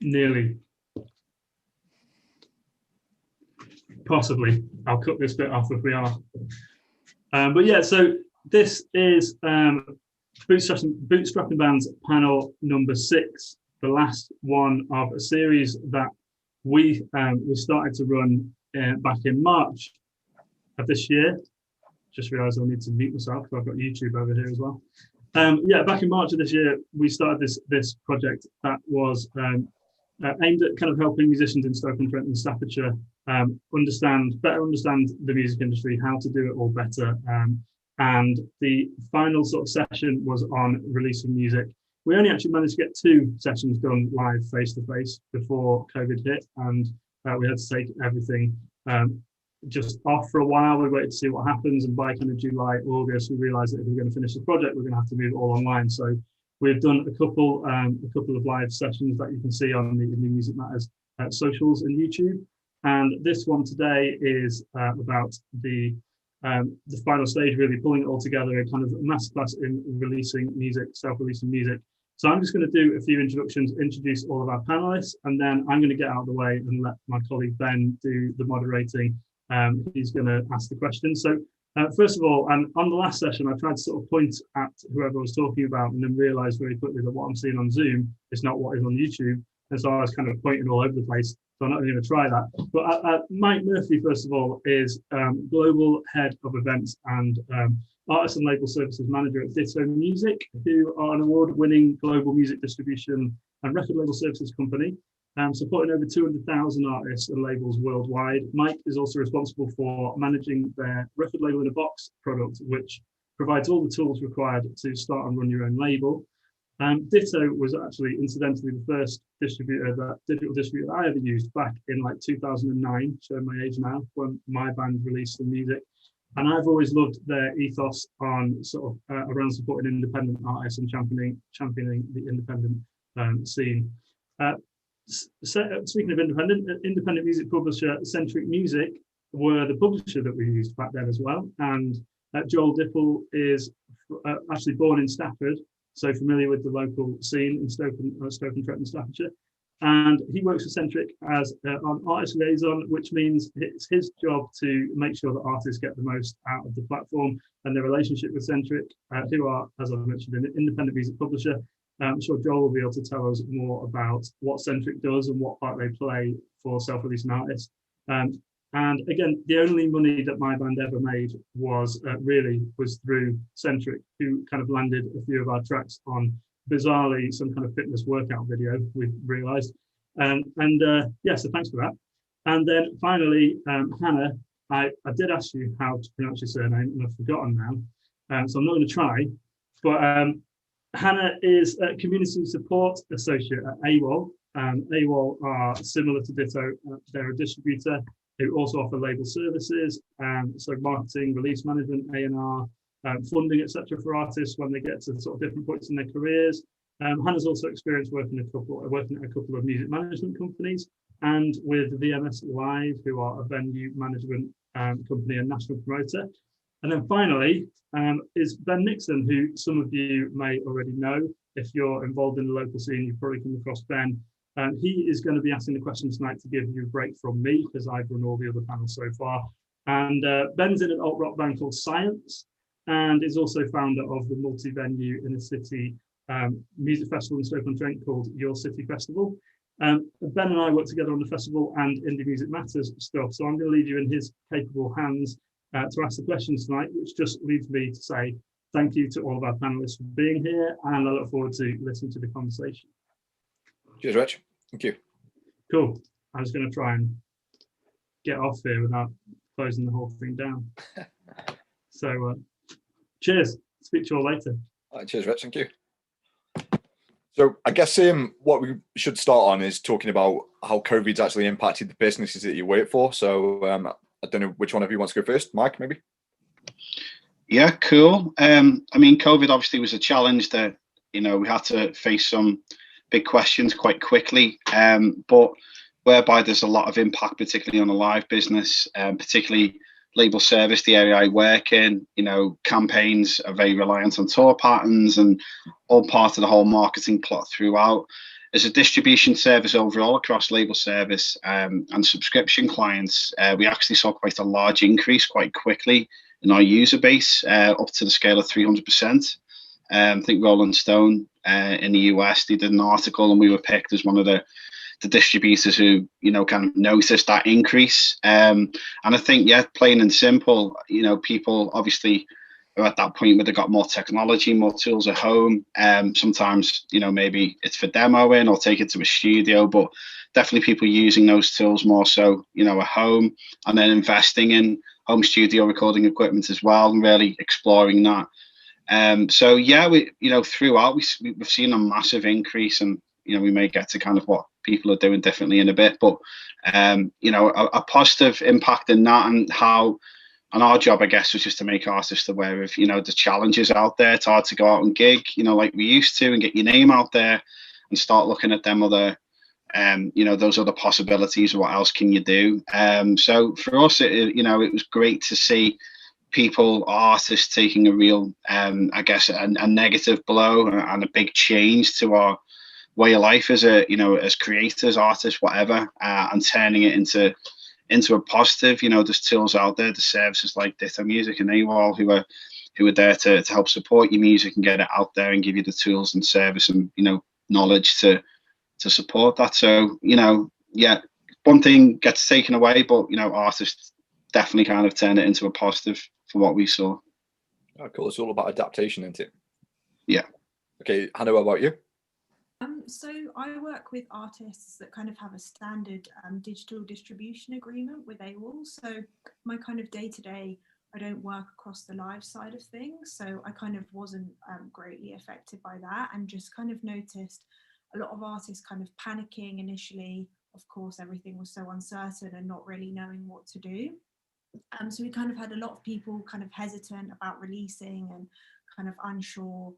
nearly. Possibly. I'll cut this bit off if we are. But yeah, so this is Bootstrapping Bands panel number 6, the last one of a series that we started to run back in March of this year. Just realised I need to mute myself because I've got YouTube over here as well. Yeah, back in March of this year, we started this project that was aimed at kind of helping musicians in Stoke-on-Trent and Staffordshire better understand the music industry, how to do it all better. And the final sort of session was on releasing music. We only actually managed to get 2 sessions done live face-to-face before COVID hit, and we had to take everything just off for a while. We waited to see what happens, and by kind of July, August, we realized that if we're going to finish the project, we're going to have to move it all online. So we've done a couple of live sessions that you can see on the Music Matters socials and YouTube. And this one today is about the final stage, really pulling it all together, a kind of masterclass in releasing music, self-releasing music. So I'm just going to do a few introductions, introduce all of our panelists, and then I'm going to get out of the way and let my colleague Ben do the moderating. He's going to ask the questions. So first of all, on the last session, I tried to sort of point at whoever I was talking about and then realized very quickly that what I'm seeing on Zoom is not what is on YouTube. And so I was kind of pointing all over the place. So I'm not going to try that. But Mike Murphy, first of all, is Global Head of Events and Artist and Label Services Manager at Ditto Music, who are an award-winning global music distribution and record label services company, supporting over 200,000 artists and labels worldwide. Mike is also responsible for managing their Record Label in a Box product, which provides all the tools required to start and run your own label. Ditto was actually, incidentally, the first digital distributor that I ever used back in like 2009, showing my age now, when my band released the music. And I've always loved their ethos on sort of around supporting independent artists and championing the independent scene. Speaking of independent music publisher Centric Music were the publisher that we used back then as well. And Joel Dipple is actually born in Stafford, so familiar with the local scene in Stoke-on-Trent and Staffordshire. And he works for Centric as an artist liaison, which means it's his job to make sure that artists get the most out of the platform and their relationship with Centric, who are, as I mentioned, an independent music publisher. I'm sure Joel will be able to tell us more about what Centric does and what part they play for self-releasing artists. And again, the only money that my band ever made was through Centric, who kind of landed a few of our tracks on, bizarrely, some kind of fitness workout video, we've realized. Yeah, so thanks for that. And then finally, Hannah, I did ask you how to pronounce your surname, and I've forgotten now. So I'm not going to try, but Hannah is a Community Support Associate at AWOL. AWOL are similar to Ditto. They're a distributor who also offer label services, so marketing, release management, A&R, funding, etc. for artists when they get to sort of different points in their careers. Hannah's also experienced working at a couple of music management companies and with VMS Live, who are a venue management company and national promoter. And then finally is Ben Nixon, who some of you may already know. If you're involved in the local scene, you've probably come across Ben. He is going to be asking the questions tonight to give you a break from me, because I've run all the other panels so far. And Ben's in an alt rock band called Science, and is also founder of the multi-venue inner city music festival in Stoke-on-Trent called Your City Festival. Ben and I work together on the festival and Indie Music Matters stuff, so I'm going to leave you in his capable hands to ask the questions tonight, which just leads me to say thank you to all of our panelists for being here, and I look forward to listening to the conversation. Cheers, Rich. Thank you. Cool. I was going to try and get off here without closing the whole thing down. So cheers. Speak to you all later. All right, cheers, Rich. Thank you. So I guess what we should start on is talking about how COVID's actually impacted the businesses that you work for. So I don't know which one of you wants to go first. Mike, maybe? Yeah, cool. I mean, COVID obviously was a challenge that, we had to face some big questions quite quickly, but whereby there's a lot of impact, particularly on the live business, particularly label service, the area I work in, campaigns are very reliant on tour patterns and all part of the whole marketing plot throughout. As a distribution service overall across label service and subscription clients, we actually saw quite a large increase quite quickly in our user base, up to the scale of 300%. I think Rolling Stone in the US, they did an article and we were picked as one of the distributors who, kind of noticed that increase. And I think, plain and simple, people obviously are at that point where they've got more technology, more tools at home. Sometimes, maybe it's for demoing or take it to a studio, but definitely people using those tools more so, at home, and then investing in home studio recording equipment as well, and really exploring that. So yeah, we, throughout we've seen a massive increase, and we may get to kind of what people are doing differently in a bit, but a positive impact in that, and how, and our job, I guess, was just to make artists aware of the challenges out there. It's hard to go out and gig, like we used to, and get your name out there, and start looking at them other those other possibilities. What else can you do? So for us, it was great to see people, artists, taking a real, I guess, a negative blow and a big change to our way of life as as creators, artists, whatever, and turning it into a positive. There's tools out there, the services like Ditto Music and AWOL who are there to help support your music and get it out there and give you the tools and service and knowledge to support that. So one thing gets taken away, but artists definitely kind of turn it into a positive for what we saw. Oh, cool. It's all about adaptation, isn't it? Yeah. Okay, Hannah, what about you? So I work with artists that kind of have a standard digital distribution agreement with AWOL. So my kind of day-to-day, I don't work across the live side of things. So I kind of wasn't greatly affected by that, and just kind of noticed a lot of artists kind of panicking initially. Of course, everything was so uncertain and not really knowing what to do. So we kind of had a lot of people kind of hesitant about releasing and kind of unsure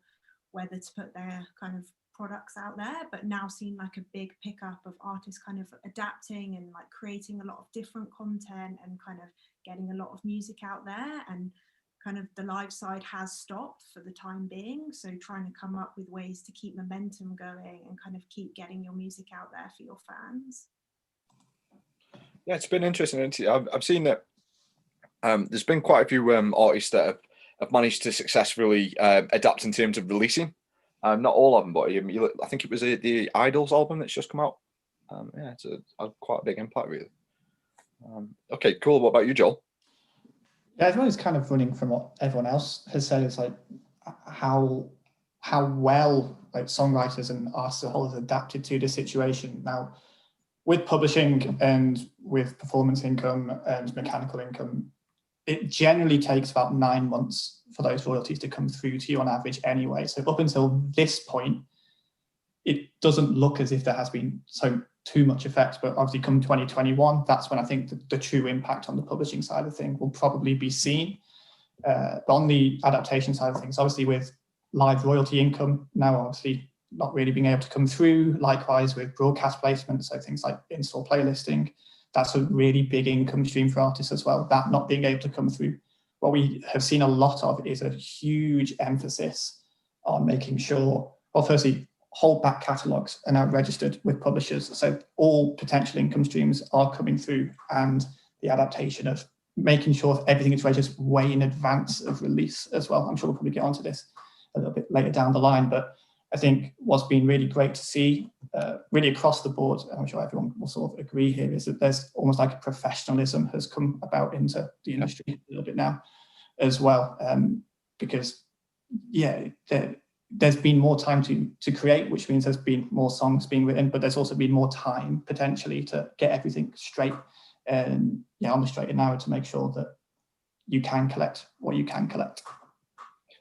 whether to put their kind of products out there, but now seeing like a big pickup of artists kind of adapting and like creating a lot of different content and kind of getting a lot of music out there. And kind of the live side has stopped for the time being, so trying to come up with ways to keep momentum going and kind of keep getting your music out there for your fans. Yeah, it's been interesting. I've seen that there's been quite a few artists that have managed to successfully adapt in terms of releasing. Not all of them, but I think it was the Idols album that's just come out. Yeah, it's quite a big impact, really. Okay, cool. What about you, Joel? Yeah, everyone is kind of running from what everyone else has said. It's like how well like songwriters and artists as a whole have adapted to the situation. Now, with publishing and with performance income and mechanical income, it generally takes about 9 months for those royalties to come through to you on average anyway. So up until this point, it doesn't look as if there has been too much effect, but obviously come 2021, that's when I think the true impact on the publishing side of things will probably be seen. But on the adaptation side of things, obviously with live royalty income now obviously not really being able to come through, likewise with broadcast placement, so things like in-store playlisting, that's a really big income stream for artists as well, that not being able to come through. What we have seen a lot of is a huge emphasis on making sure, well, firstly, whole back catalogues are now registered with publishers. So all potential income streams are coming through, and the adaptation of making sure everything is registered way in advance of release as well. I'm sure we'll probably get onto this a little bit later down the line, but I think what's been really great to see, really across the board, and I'm sure everyone will sort of agree here, is that there's almost like a professionalism has come about into the industry a little bit now as well, because yeah, there's been more time to create, which means there's been more songs being written, but there's also been more time potentially to get everything straight and on the straight and narrow to make sure that you can collect what you can collect.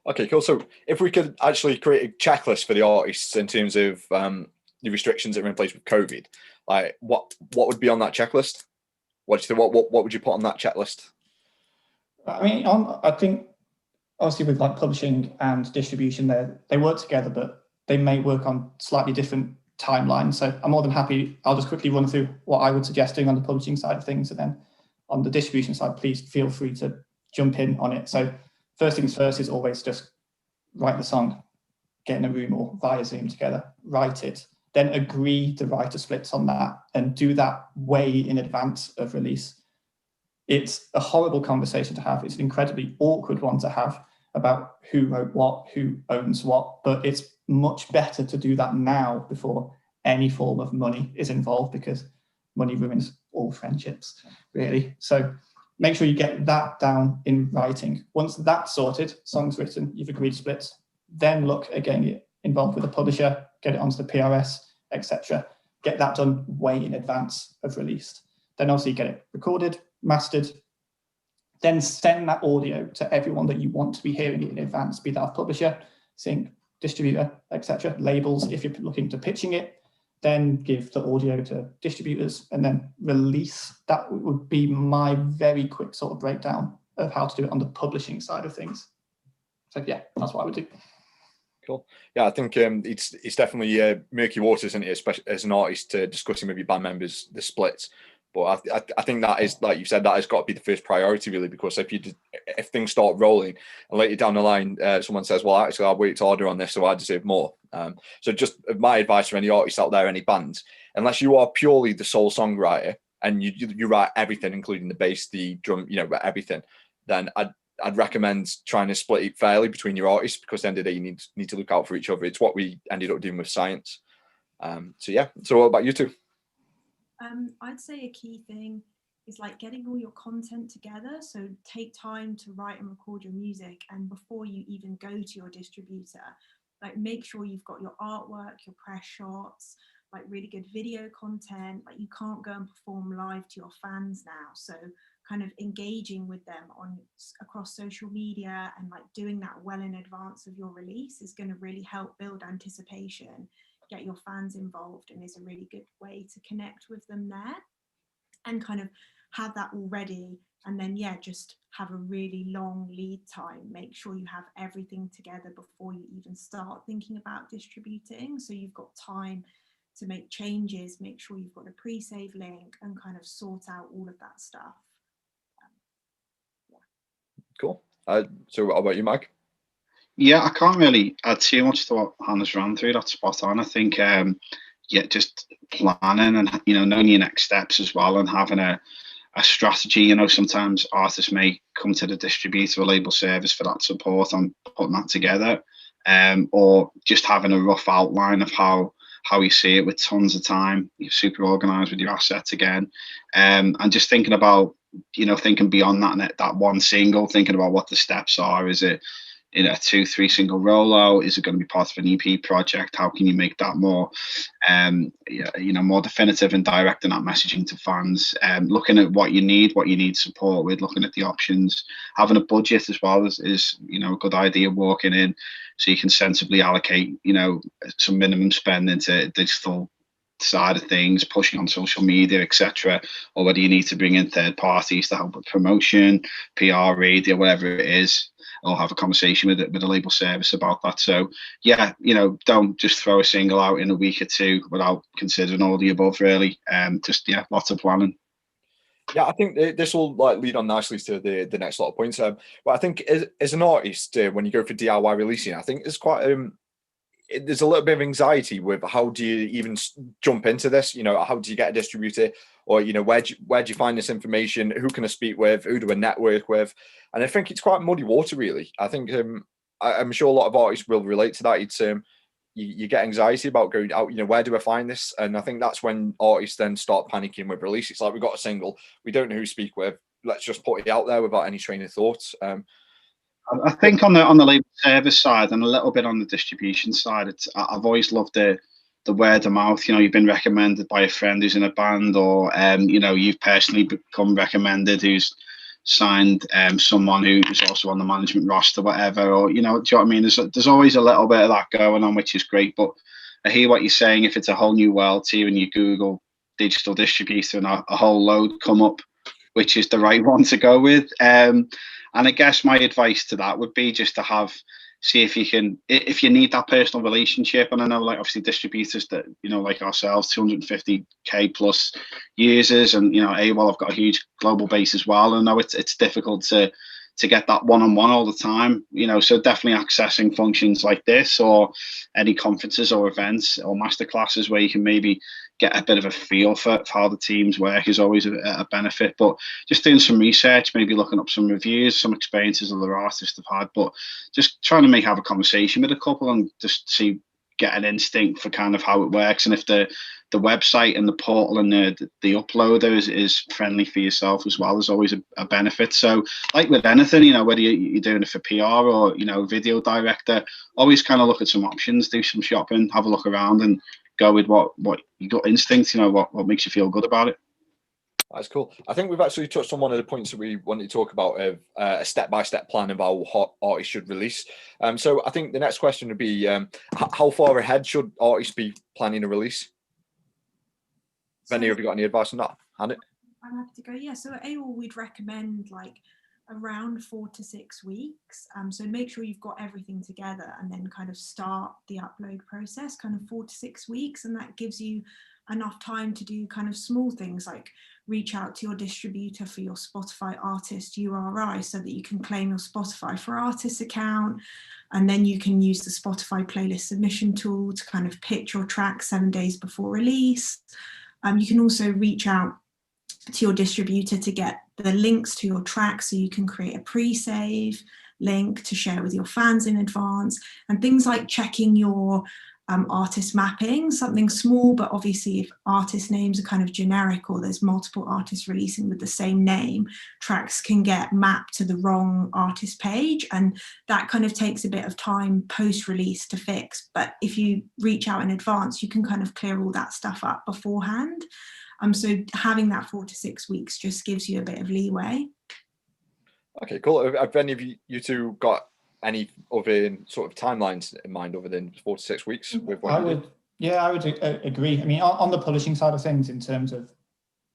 Okay, cool. So if we could actually create a checklist for the artists in terms of the restrictions that are in place with COVID, like what would be on that checklist? What would you put on that checklist? I mean, I think obviously with like publishing and distribution, they work together, but they may work on slightly different timelines. So I'm more than happy. I'll just quickly run through what I would suggest doing on the publishing side of things, and then on the distribution side, please feel free to jump in on it. So first things first is always just write the song, get in a room or via Zoom together, write it, then agree the writer splits on that and do that way in advance of release. It's a horrible conversation to have. It's an incredibly awkward one to have about who wrote what, who owns what, but it's much better to do that now before any form of money is involved, because money ruins all friendships, really. So make sure you get that down in writing. Once that's sorted, song's written, you've agreed splits, then look again, get involved with the publisher, get it onto the PRS, etc. Get that done way in advance of release. Then obviously get it recorded, mastered, then send that audio to everyone that you want to be hearing it in advance, be that a publisher, sync, distributor, etc. Labels, if you're looking to pitching it, then give the audio to distributors and then release. That would be my very quick sort of breakdown of how to do it on the publishing side of things. So yeah, that's what I would do. Cool. Yeah, I think it's definitely murky waters, isn't it, especially as an artist, discussing with your band members the splits. But I think that is, like you said, that has got to be the first priority, really, because if things start rolling and later down the line, someone says, well, actually, I worked harder on this, so I deserve more. So just my advice for any artists out there, any bands, unless you are purely the sole songwriter and you write everything, including the bass, the drum, everything, then I'd recommend trying to split it fairly between your artists, because at the end of the day, you need to look out for each other. It's what we ended up doing with Science. So yeah. So what about you two? I'd say a key thing is like getting all your content together. So take time to write and record your music, and before you even go to your distributor, like make sure you've got your artwork, your press shots, like really good video content. Like you can't go and perform live to your fans now, so kind of engaging with them across social media and like doing that well in advance of your release is going to really help build anticipation, get your fans involved, and is a really good way to connect with them there and kind of have that all ready. And then just have a really long lead time. Make sure you have everything together before you even start thinking about distributing, so you've got time to make changes, make sure you've got a pre-save link, and kind of sort out all of that stuff. Cool. So what about you, Mike? Yeah, I can't really add too much to what Hannah's ran through. That's spot on. I think, just planning and, knowing your next steps as well, and having a strategy. Sometimes artists may come to the distributor or label service for that support on putting that together, or just having a rough outline of how you see it with tons of time. You're super organized with your assets again, and just thinking about, thinking beyond that one single, thinking about what the steps are. Is it a 2-3 single rollout? Is it going to be part of an EP project? How can you make that more more definitive and directing that messaging to fans? Looking at what you need support with, looking at the options. Having a budget as well is a good idea, walking in, so you can sensibly allocate some minimum spend into digital side of things, pushing on social media, etc., or whether you need to bring in third parties to help with promotion, PR, radio, whatever it is, or have a conversation with a label service about that. So don't just throw a single out in a week or two without considering all the above, really. Lots of planning. Yeah, I think this will lead on nicely to the next lot of points. But I think as an artist, when you go for DIY releasing, I think there's quite there's a little bit of anxiety with how do you even jump into this? How do you get a distributor, or where do you find this information? Who can I speak with? Who do I network with? And I think it's quite muddy water, really. I think I'm sure a lot of artists will relate to that. It's you get anxiety about going out. Where do I find this? And I think that's when artists then start panicking with release. It's like, we've got a single, we don't know who to speak with. Let's just put it out there without any train of thoughts. I think on the label service side and a little bit on the distribution side, I've always loved the word of mouth. You've been recommended by a friend who's in a band, or you've personally become recommended, who's signed someone who's also on the management roster, whatever, or do you know what I mean? There's always a little bit of that going on, which is great. But I hear what you're saying. If it's a whole new world to you and you Google digital distributor and a whole load come up, which is the right one to go with. And I guess my advice to that would be just to have see if you can, if you need that personal relationship. And I know, like, obviously distributors that, you know, like ourselves, 250k plus users, and, you know, AWOL have got a huge global base as well. And I know it's difficult to get that one-on-one all the time, you know, so definitely accessing functions like this, or any conferences or events or masterclasses where you can maybe get a bit of a feel for how the teams work is always a benefit. But just doing some research, maybe looking up some reviews, some experiences other artists have had, but just trying to have a conversation with a couple and just get an instinct for kind of how it works, and if the website and the portal and the uploader is friendly for yourself as well, is always a benefit. So like with anything, you know, whether you're doing it for PR or, you know, video director, always kind of look at some options, do some shopping, have a look around, and go with what you got instinct, you know, what makes you feel good about it. That's cool. I think we've actually touched on one of the points that we wanted to talk about, of a step-by-step plan of how artists should release. So I think the next question would be, how far ahead should artists be planning a release? Benny, have you got any advice on that? Hannah? I'm happy to go. Yeah, so at AWOL we'd recommend like around 4 to 6 weeks. So make sure you've got everything together, and then kind of start the upload process kind of 4 to 6 weeks, and that gives you enough time to do kind of small things like reach out to your distributor for your Spotify artist URI so that you can claim your Spotify for Artists account, and then you can use the Spotify playlist submission tool to kind of pitch your track 7 days before release. You can also reach out to your distributor to get the links to your track so you can create a pre-save link to share with your fans in advance, and things like checking your artist mapping, something small, but obviously if artist names are kind of generic or there's multiple artists releasing with the same name, tracks can get mapped to the wrong artist page, and that kind of takes a bit of time post-release to fix. But if you reach out in advance, you can kind of clear all that stuff up beforehand. So having that 4 to 6 weeks just gives you a bit of leeway. Okay, cool. Have any of you two got any other sort of timelines in mind other than 4 to 6 weeks? With what I would agree. I mean, on the publishing side of things, in terms of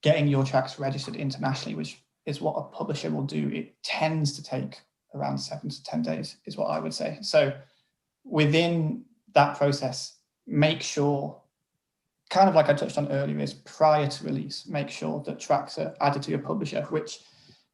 getting your tracks registered internationally, which is what a publisher will do, it tends to take around 7 to 10 days, is what I would say. So within that process, make sure, kind of like I touched on earlier, is prior to release, make sure that tracks are added to your publisher, which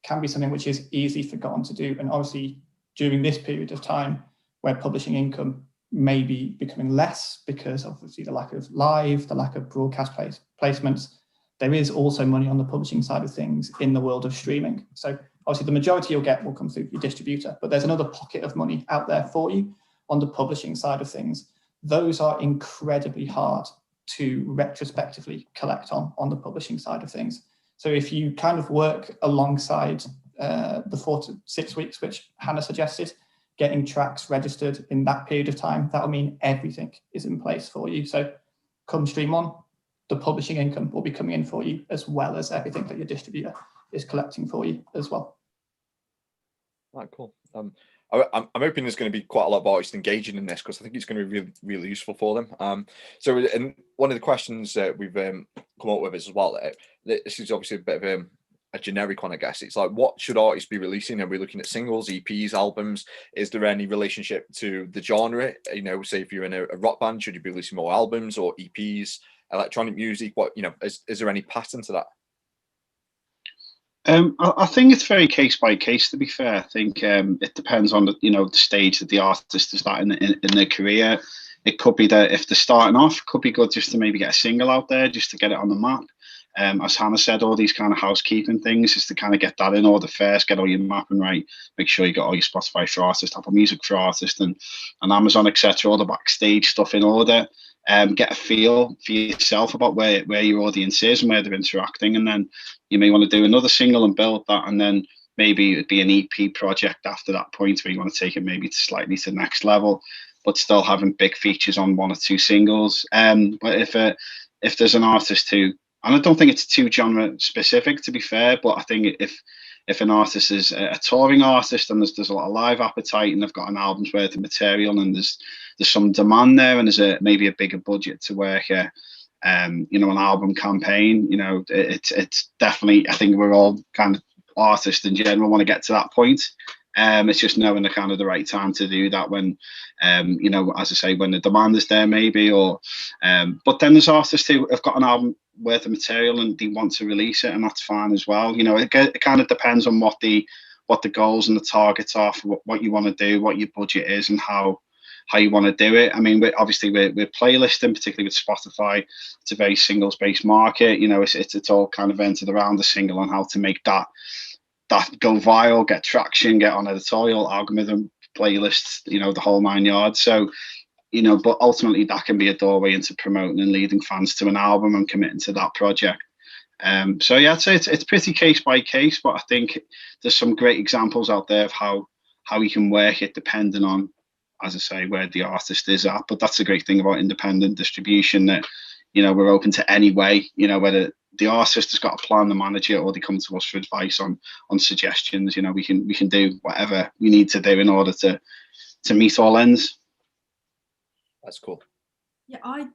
can be something which is easily forgotten to do. And obviously during this period of time where publishing income may be becoming less because obviously the lack of live, the lack of broadcast placements, there is also money on the publishing side of things in the world of streaming. So obviously the majority you'll get will come through your distributor, but there's another pocket of money out there for you on the publishing side of things. Those are incredibly hard to retrospectively collect on the publishing side of things. So if you kind of work alongside the 4 to 6 weeks, which Hannah suggested, getting tracks registered in that period of time, that'll mean everything is in place for you. So come Stream On, the publishing income will be coming in for you, as well as everything that your distributor is collecting for you as well. Right, cool. I'm hoping there's going to be quite a lot of artists engaging in this, because I think it's going to be really, really useful for them. So, and one of the questions that we've come up with is as well, this is obviously a bit of a generic one, I guess. It's like, what should artists be releasing? Are we looking at singles, EPs, albums? Is there any relationship to the genre? You know, say if you're in a rock band, should you be releasing more albums or EPs, electronic music? What, you know, is there any pattern to that? I think it's very case by case, to be fair. I think it depends on the stage that the artist is at in their career. It could be that if they're starting off, it could be good just to maybe get a single out there just to get it on the map. As Hannah said, all these kind of housekeeping things, just to kind of get that in order first, get all your mapping right, make sure you got all your Spotify for artists, Apple Music for artists, and Amazon, etc., all the backstage stuff in order. Get a feel for yourself about where your audience is and where they're interacting, and then you may want to do another single and build that, and then maybe it'd be an EP project after that point where you want to take it maybe slightly to the next level, but still having big features on 1 or 2 singles. But if there's an artist who, and I don't think it's too genre specific, to be fair, but I think if an artist is a touring artist and there's a lot of live appetite and they've got an album's worth of material and there's some demand there and there's maybe a bigger budget to work an album campaign, it's definitely, I think we're all kind of artists in general want to get to that point. It's just knowing the kind of the right time to do that when, you know, as I say, when the demand is there, maybe, or, but then there's artists who have got an album worth of material and they want to release it, and that's fine as well. You know, it kind of depends on what the goals and the targets are for what you want to do, what your budget is, and how you want to do it. I mean, we're playlisting, particularly with Spotify. It's a very singles-based market. You know, it's all kind of centered around the single and how to make that go viral, get traction, get on editorial, algorithm, playlists, you know, the whole 9 yards. So, you know, but ultimately that can be a doorway into promoting and leading fans to an album and committing to that project. So yeah, I'd say it's pretty case by case, but I think there's some great examples out there of how you can work it depending on, as I say, where the artist is at. But that's the great thing about independent distribution, that, you know, we're open to any way, you know, whether the artist has got a plan, the manager, or they come to us for advice on suggestions. You know, we can do whatever we need to do in order to meet all ends. That's cool. Yeah, I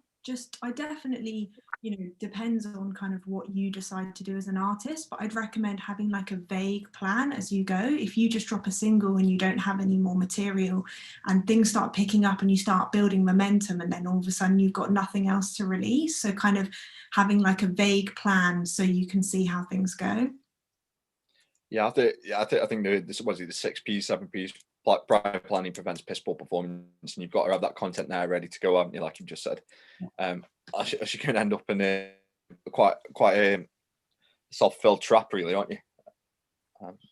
definitely, you know, depends on kind of what you decide to do as an artist, but I'd recommend having like a vague plan as you go. If you just drop a single and you don't have any more material and things start picking up and you start building momentum, and then all of a sudden you've got nothing else to release. So kind of having like a vague plan so you can see how things go. Yeah, I think the 6 P's, 7 P's. Prior planning prevents piss poor performance, and you've got to have that content there ready to go, haven't you, like you've just said. Else you're going to end up in a quite a self-filled trap, really, aren't you?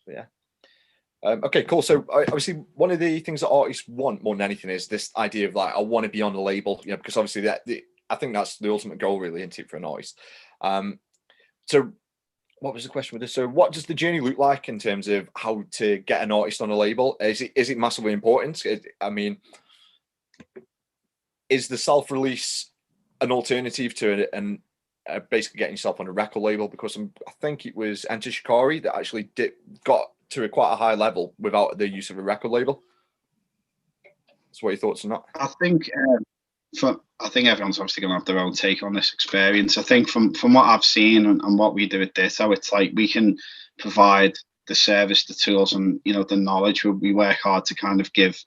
Yeah. Okay, cool. So obviously one of the things that artists want more than anything is this idea of like, I want to be on a label, you know, because obviously I think that's the ultimate goal, really, isn't it, for an artist? So what was the question with this? So what does the journey look like in terms of how to get an artist on a label? Is it massively important? I mean, is the self-release an alternative to it, and basically getting yourself on a record label? Because I think it was Enter Shikari that actually got to quite a high level without the use of a record label. So what are your thoughts on that? I think everyone's obviously going to have their own take on this experience. I think from what I've seen and what we do at Ditto, it's like we can provide the service, the tools, and, you know, the knowledge. We work hard to kind of give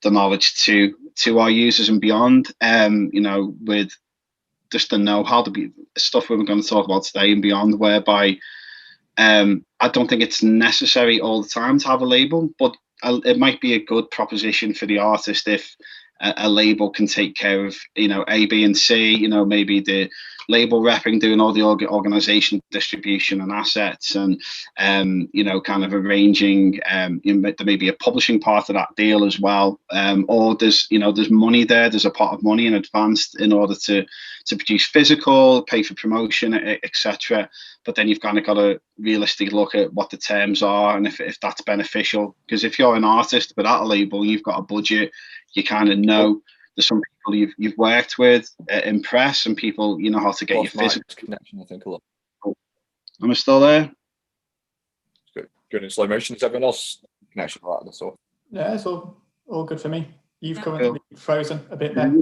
the knowledge to our users and beyond. You know, with just the know-how, the stuff we're going to talk about today and beyond, whereby I don't think it's necessary all the time to have a label, but it might be a good proposition for the artist if a label can take care of, you know, A, B, and C, you know, maybe the label repping, doing all the organization, distribution and assets, and, you know, kind of arranging, you know, there may be a publishing part of that deal as well. Or there's money there, there's a pot of money in advance in order to produce physical, pay for promotion, etc. But then you've kind of got to realistically look at what the terms are and if that's beneficial. Because if you're an artist without a label, you've got a budget, you kind of know there's some people you've worked with in press, and people, you know how to get your physical connection. I think a lot. Am I still there? Good in slow motion. Is everyone else connection like that? So yeah, it's all good for me. You've currently frozen a bit there.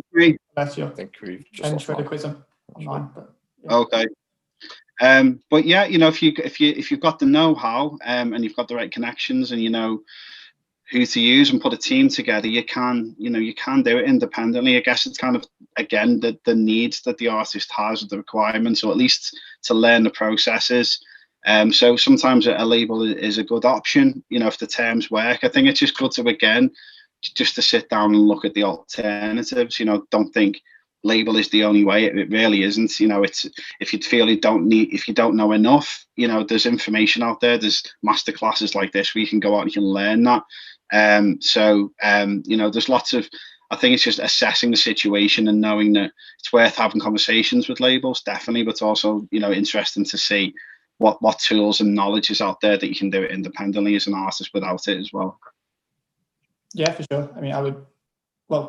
That's your. I think we've just ventriloquism online, but yeah. Okay. But yeah, you know, if you've got the know-how and you've got the right connections and you know who to use and put a team together, you can do it independently. I guess it's kind of, again, the needs that the artist has, the requirements, or at least to learn the processes. So sometimes a label is a good option, you know, if the terms work. I think it's just good to, again, just to sit down and look at the alternatives. You know, don't think label is the only way. It really isn't. You know, it's, if you feel you don't know enough, you know, there's information out there. There's masterclasses like this where you can go out and you can learn that. You know, there's lots of, I think it's just assessing the situation and knowing that it's worth having conversations with labels, definitely, but also, you know, interesting to see what tools and knowledge is out there that you can do it independently as an artist without it as well. Yeah, for sure. I mean, I would,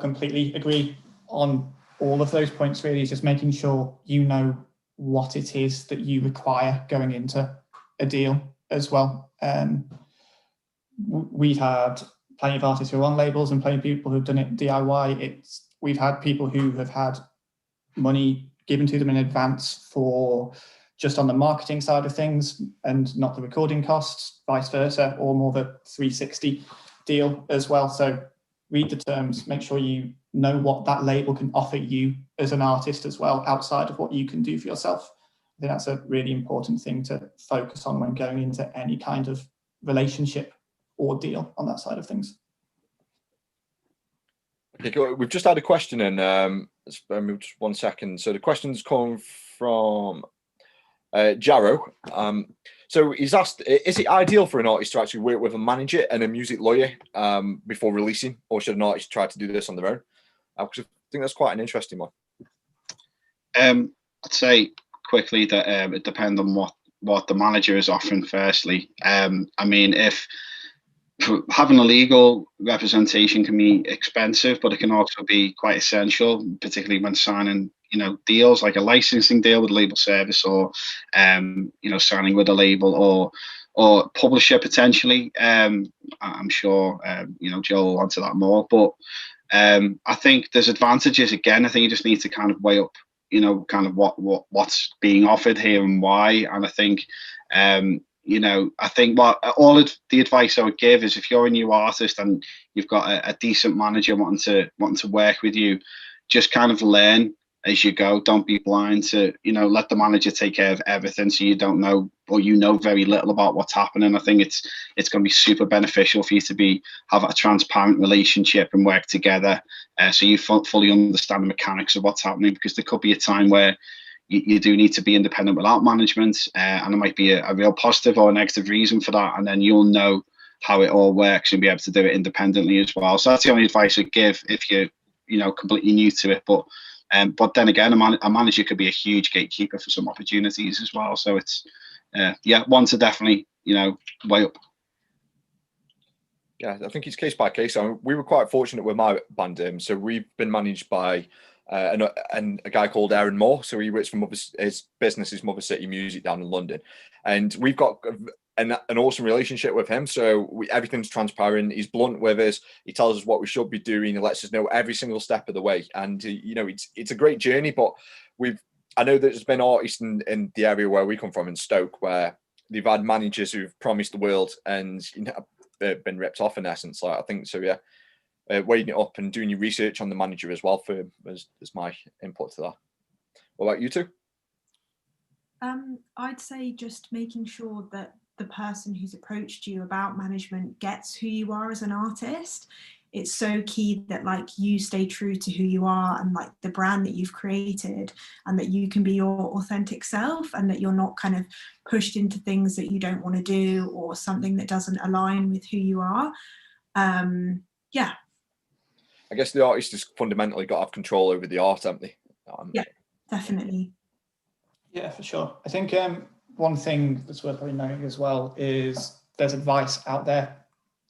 completely agree on all of those points, really. Is just making sure you know what it is that you require going into a deal as well. We've had plenty of artists who are on labels and plenty of people who've done it DIY. We've had people who have had money given to them in advance for just on the marketing side of things and not the recording costs, vice versa, or more the 360 deal as well. So read the terms, make sure you know what that label can offer you as an artist as well, outside of what you can do for yourself. I think that's a really important thing to focus on when going into any kind of relationship or deal on that side of things. Okay, cool. We've just had a question in. Spare me just 1 second. So the question's come from Jarrow. So he's asked, is it ideal for an artist to actually work with a manager and a music lawyer before releasing, or should an artist try to do this on their own? Because I think that's quite an interesting one. I'd say quickly that it depends on what the manager is offering firstly. I mean, if having a legal representation can be expensive, but it can also be quite essential, particularly when signing, deals like a licensing deal with a label service, or signing with a label or publisher potentially. I'm sure Joe will answer that more, but I think there's advantages. Again, I think you just need to kind of weigh up kind of what's being offered here and why. And I think I think all of the advice I would give is, if you're a new artist and you've got a decent manager wanting to work with you, just kind of learn as you go. Don't be blind to, let the manager take care of everything, so you don't know, or very little about what's happening. I think it's going to be super beneficial for you to have a transparent relationship and work together, so you fully understand the mechanics of what's happening, because there could be a time where you do need to be independent without management, and there might be a real positive or a negative reason for that, and then you'll know how it all works and be able to do it independently as well. So that's the only advice I'd give if you're completely new to it. But then again, a manager could be a huge gatekeeper for some opportunities as well. So it's one to definitely weigh up. Yeah, I think it's case by case. We were quite fortunate with my band, so we've been managed by and a guy called Aaron Moore. So he works for his business is Mother City Music down in London, and we've got an awesome relationship with him. So everything's transparent. He's blunt with us. He tells us what we should be doing. He lets us know every single step of the way. And it's a great journey. But I know there's been artists in the area where we come from in Stoke, where they've had managers who've promised the world and they've been ripped off in essence. Like, I think so. Yeah. Weighing it up and doing your research on the manager as well as my input to that. What about you two? I'd say just making sure that the person who's approached you about management gets who you are as an artist. It's so key that you stay true to who you are and the brand that you've created, and that you can be your authentic self, and that you're not kind of pushed into things that you don't want to do, or something that doesn't align with who you are. I guess the artist has fundamentally got to have control over the art, haven't they? Yeah, definitely. Yeah, for sure. I think one thing that's worth knowing as well is there's advice out there.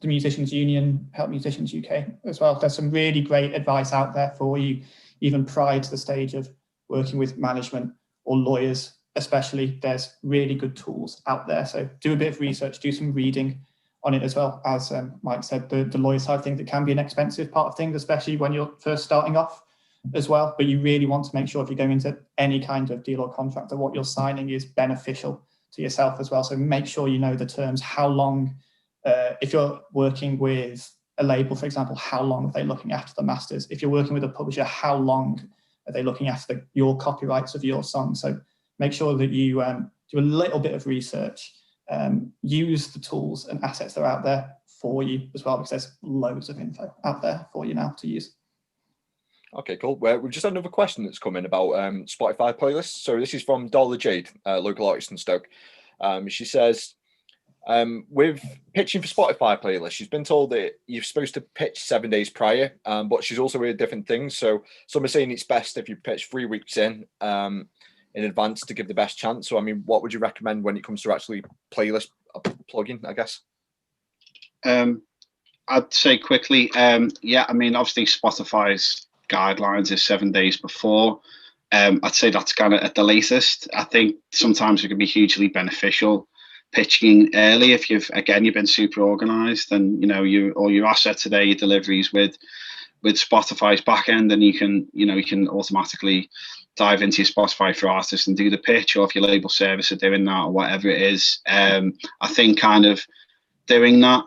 The Musicians Union, Help Musicians UK as well. There's some really great advice out there for you, even prior to the stage of working with management or lawyers, especially. There's really good tools out there. So do a bit of research, do some reading on it as well. As Mike said, the lawyer side thing, that can be an expensive part of things, especially when you're first starting off as well. But you really want to make sure, if you're going into any kind of deal or contract, that what you're signing is beneficial to yourself as well. So make sure you know the terms. How long, if you're working with a label, for example, how long are they looking after the masters? If you're working with a publisher, how long are they looking after your copyrights of your song? So make sure that you do a little bit of research. Use the tools and assets that are out there for you as well, because there's loads of info out there for you now to use. Okay, cool. We've just had another question that's come in about Spotify playlists. So this is from Dollar Jade, local artist in Stoke. She says, with pitching for Spotify playlists, she's been told that you're supposed to pitch 7 days prior, but she's also heard different things. So some are saying it's best if you pitch 3 weeks in advance to give the best chance. So, I mean, what would you recommend when it comes to actually playlist plugging, I guess? I'd say quickly, I mean, obviously Spotify's guidelines is 7 days before. I'd say that's kind of at the latest. I think sometimes it can be hugely beneficial pitching early if you've been super organized, and all your assets today, your deliveries with Spotify's backend, and you can automatically dive into your Spotify for Artists and do the pitch, or if your label service are doing that or whatever it is. I think kind of doing that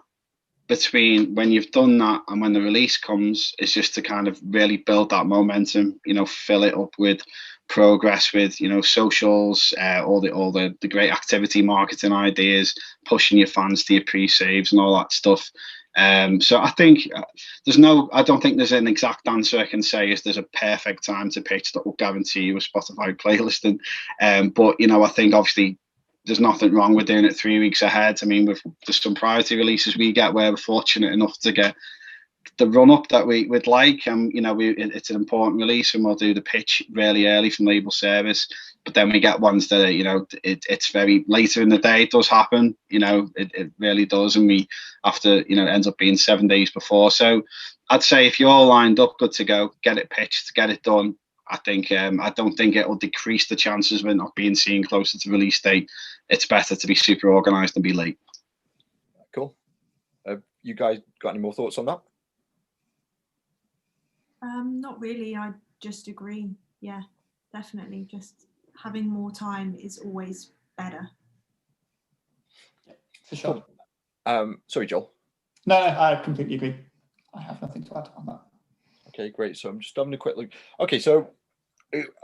between when you've done that and when the release comes is just to kind of really build that momentum, you know, fill it up with progress, with, you know, socials, all the great activity marketing ideas, pushing your fans to your pre-saves and all that stuff. So I think I don't think there's an exact answer I can say is there's a perfect time to pitch that will guarantee you a Spotify playlist. But, you know, I think obviously there's nothing wrong with doing it 3 weeks ahead. I mean, with some priority releases we get where we're fortunate enough to get the run up that we would like, and you know, it's an important release and we'll do the pitch really early from label service. But then we get ones that are, you know, it's very later in the day. It does happen, you know, it really does, and we have to, you know, it ends up being 7 days before. So I'd say if you're all lined up, good to go, get it pitched, get it done. I think I don't think it will decrease the chances of it not being seen closer to release date. It's better to be super organized than be late. Cool. You guys got any more thoughts on that? Not really. I just agree. Yeah, definitely. Just having more time is always better. For sure. Sorry, Joel. No, I completely agree. I have nothing to add on that. Okay, great. So I'm just having a quick look. Okay, so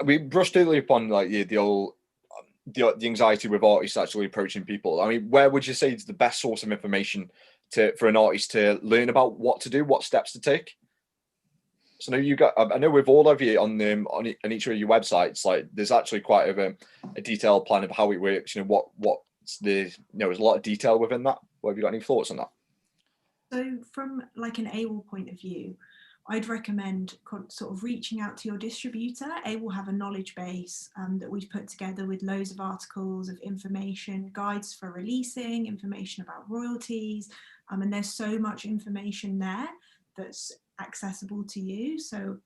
we brushed earlier upon like the anxiety with artists actually approaching people. I mean, where would you say is the best source of information for an artist to learn about what to do, what steps to take? So I know with all of you on each of your websites, like there's actually quite a detailed plan of how it works. You know what's there's a lot of detail within that. What have you got any thoughts on that? So from like an AWOL point of view, I'd recommend sort of reaching out to your distributor. AWOL have a knowledge base that we've put together with loads of articles of information, guides for releasing, information about royalties, and there's so much information there that's accessible to you. So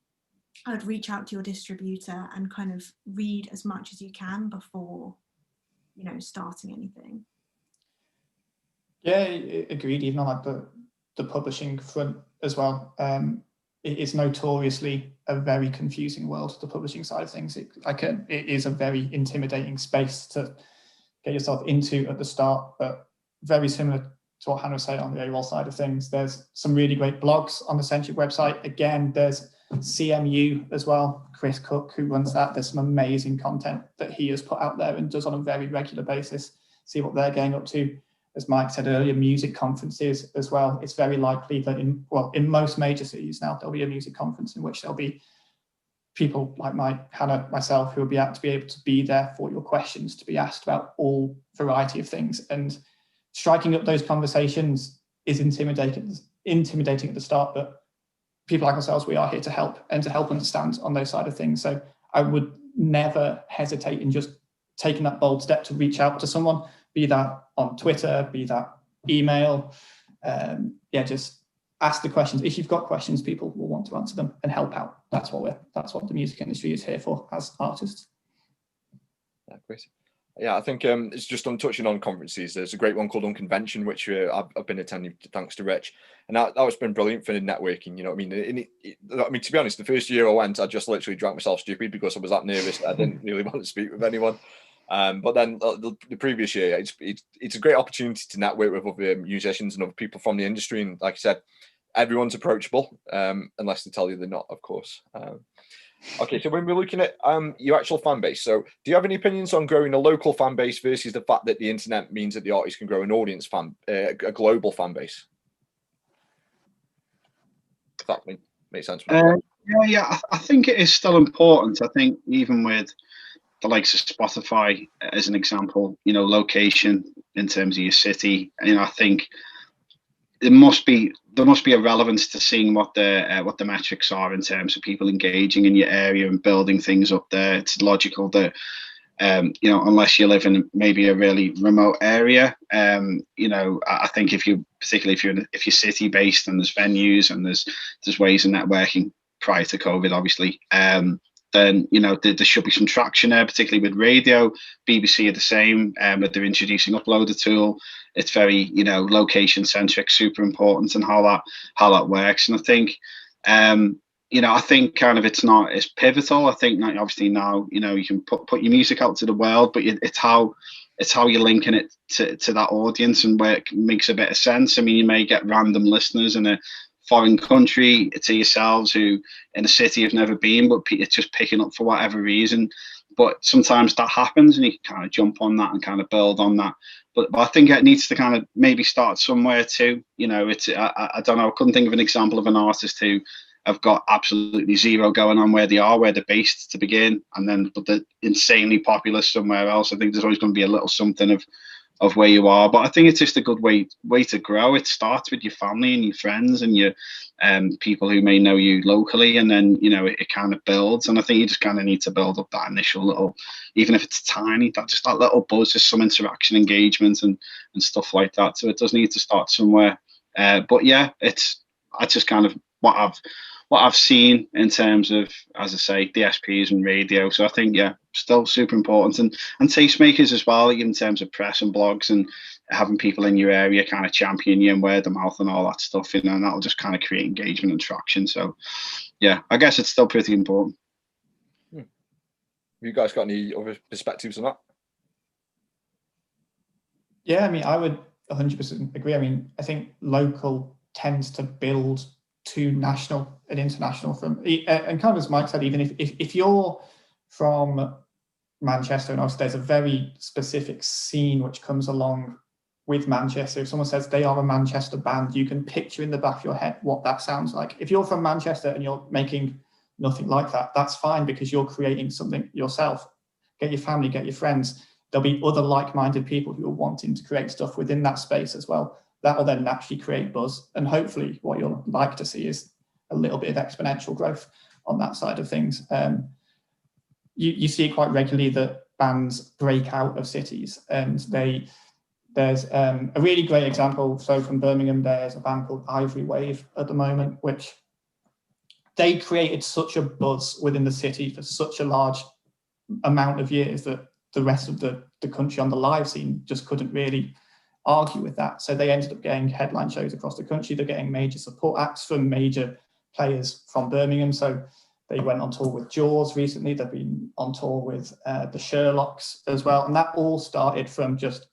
I'd reach out to your distributor and kind of read as much as you can before, you know, starting anything. Yeah, agreed. Even on like the publishing front as well. It is notoriously a very confusing world, the publishing side of things. It is a very intimidating space to get yourself into at the start, but very similar to what Hannah was saying on the AWOL side of things. There's some really great blogs on the Centric website. Again, there's CMU as well, Chris Cook, who runs that. There's some amazing content that he has put out there and does on a very regular basis. See what they're getting up to. As Mike said earlier, music conferences as well. It's very likely that in most major cities now, there'll be a music conference in which there'll be people like Mike, Hannah, myself, who will be able to be there for your questions, to be asked about all variety of things. And striking up those conversations is intimidating at the start, but people like ourselves, we are here to help and to help understand on those side of things. So I would never hesitate in just taking that bold step to reach out to someone, be that on Twitter, be that email. Just ask the questions. If you've got questions, people will want to answer them and help out. That's what the music industry is here for as artists. Yeah, great. Yeah, I think it's just on touching on conferences. There's a great one called Unconvention, which I've been attending thanks to Rich, and that's been brilliant for networking. You know what I mean? I mean, to be honest, the first year I went, I just literally drank myself stupid because I was that nervous. I didn't really want to speak with anyone. But then the previous year, it's a great opportunity to network with other musicians and other people from the industry. And like I said, everyone's approachable, unless they tell you they're not, of course. Okay, so when we're looking at your actual fan base, so do you have any opinions on growing a local fan base versus the fact that the internet means that the artist can grow an audience a global fan base? If that makes sense. Yeah, I think it is still important. I think even with the likes of Spotify, as an example, you know, location in terms of your city, you know, I think there must be a relevance to seeing what the metrics are in terms of people engaging in your area and building things up there. It's logical that you know, unless you live in maybe a really remote area, you know, I think if you're city based and there's venues and there's ways of networking prior to COVID, obviously, then you know there should be some traction there, particularly with radio. BBC are the same, but they're introducing Uploader tool. It's very, you know, location centric, super important, and how that works. And I think I think kind of it's not as pivotal. I think like obviously now, you can put your music out to the world, but it's how you're linking it to that audience and where it makes a bit of sense. I mean, you may get random listeners in a foreign country to yourselves who in a city have never been, but it's just picking up for whatever reason. But sometimes that happens and you can kind of jump on that and kind of build on that. But I think it needs to kind of maybe start somewhere too. I don't know, I couldn't think of an example of an artist who have got absolutely zero going on where they're based to begin, and then but they're insanely popular somewhere else. I think there's always going to be a little something of where you are, but I think it's just a good way to grow. It starts with your family and your friends and your people who may know you locally, and then it kind of builds. And I think you just kind of need to build up that initial little, even if it's tiny, that little buzz, just some interaction, engagement, and stuff like that. So it does need to start somewhere. But yeah, that's just kind of what I've seen in terms of, as I say, DSPs and radio. So I think, yeah, still super important, and tastemakers as well, in terms of press and blogs and having people in your area kind of champion you and word of mouth and all that stuff, and that'll just kind of create engagement and traction. So yeah, I guess it's still pretty important. Have you guys got any other perspectives on that? Yeah, I mean, I would 100% agree. I mean, I think local tends to build to national and international from, and kind of as Mike said, even if you're from Manchester, and obviously there's a very specific scene which comes along with Manchester. If someone says they are a Manchester band, you can picture in the back of your head what that sounds like. If you're from Manchester and you're making nothing like that, that's fine, because you're creating something yourself. Get your family, get your friends. There'll be other like-minded people who are wanting to create stuff within that space as well. That will then naturally create buzz, and hopefully what you'll like to see is a little bit of exponential growth on that side of things. You see it quite regularly that bands break out of cities, and there's a really great example. So from Birmingham, there's a band called Ivory Wave at the moment, which they created such a buzz within the city for such a large amount of years that the rest of the country on the live scene just couldn't really argue with that. So they ended up getting headline shows across the country. They're getting major support acts from major players from Birmingham. So they went on tour with Jaws recently. They've been on tour with the Sherlocks as well. And that all started from just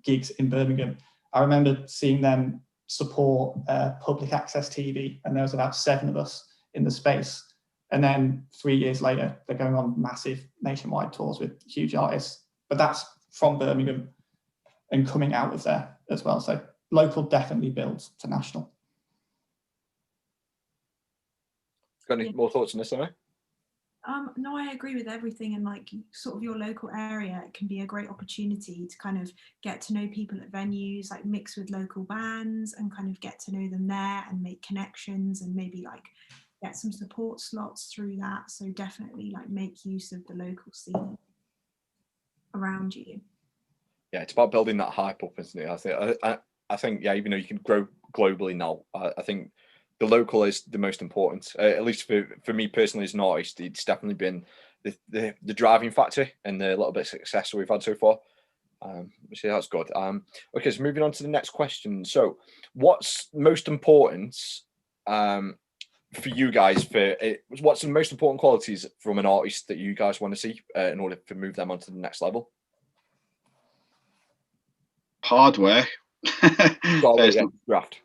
gigs in Birmingham. I remember seeing them support public access TV, and there was about 7 of us in the space. And then 3 years later, they're going on massive nationwide tours with huge artists. But that's from Birmingham and coming out of there as well. So local definitely builds to national. Got any more thoughts on this, Emma? No, I agree with everything, and like sort of your local area, it can be a great opportunity to kind of get to know people at venues, like mix with local bands and kind of get to know them there and make connections and maybe like get some support slots through that. So definitely like make use of the local scene around you. Yeah, it's about building that hype up, isn't it? I think, yeah, even though you can grow globally now, I think the local is the most important. At least for me personally as an artist, it's definitely been the driving factor and the little bit of success we've had so far. So that's good. Okay, so moving on to the next question. So what's most important for you guys? What's the most important qualities from an artist that you guys want to see in order to move them onto the next level? Hard work. Draft.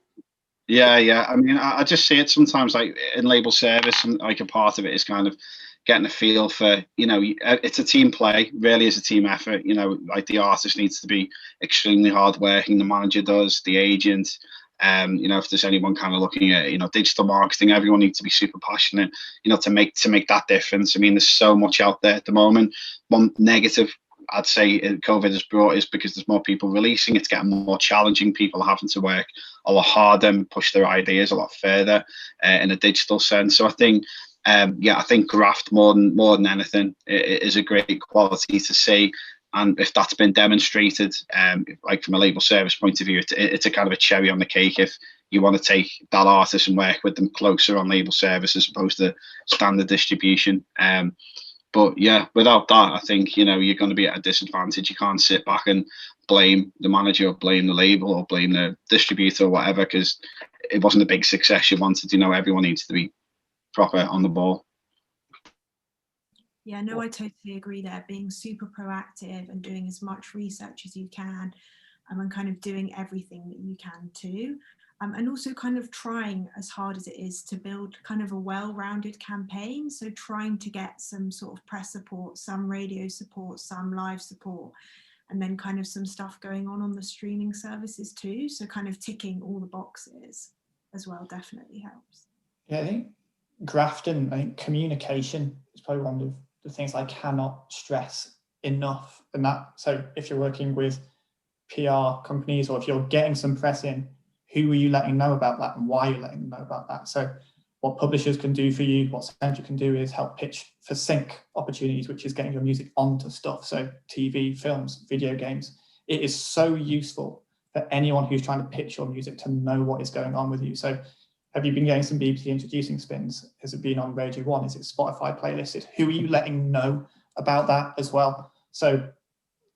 Yeah. I mean, I just see it sometimes like in label service, and like a part of it is kind of getting a feel for, it's a team play, really is a team effort. Like the artist needs to be extremely hardworking, the manager does, the agent. If there's anyone kind of looking at, digital marketing, everyone needs to be super passionate, to make that difference. I mean, there's so much out there at the moment. One negative I'd say COVID has brought is because there's more people releasing, it's getting more challenging. People are having to work a lot harder and push their ideas a lot further in a digital sense. So I think, I think graft more than anything is a great quality to see. And if that's been demonstrated, like from a label service point of view, it's a kind of a cherry on the cake if you want to take that artist and work with them closer on label service as opposed to standard distribution. But yeah, without that, I think, you're going to be at a disadvantage. You can't sit back and blame the manager or blame the label or blame the distributor or whatever, because it wasn't a big success you wanted. Everyone needs to be proper on the ball. Yeah, no, I totally agree there. Being super proactive and doing as much research as you can, and kind of doing everything that you can too. And also kind of trying as hard as it is to build kind of a well-rounded campaign. So trying to get some sort of press support, some radio support, some live support, and then kind of some stuff going on the streaming services too. So kind of ticking all the boxes as well definitely helps. Yeah, I think Grafton, I think communication is probably one of the things I cannot stress enough. And that, so if you're working with PR companies, or if you're getting some press in, who are you letting know about that and why are you letting them know about that? So what publishers can do for you, what Centric can do is help pitch for sync opportunities, which is getting your music onto stuff. So TV, films, video games. It is so useful for anyone who's trying to pitch your music to know what is going on with you. So have you been getting some BBC introducing spins? Has it been on Radio 1? Is it Spotify playlisted? Who are you letting know about that as well? So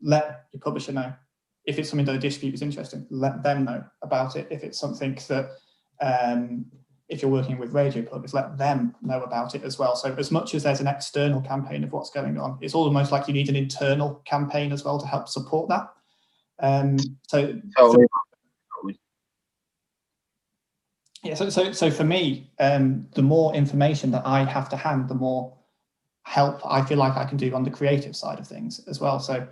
let your publisher know. If it's something that the distributor is interested in, let them know about it. If it's something that, if you're working with radio publishers, let them know about it as well. So as much as there's an external campaign of what's going on, it's almost like you need an internal campaign as well to help support that. So for me, the more information that I have to hand, the more help I feel like I can do on the creative side of things as well. So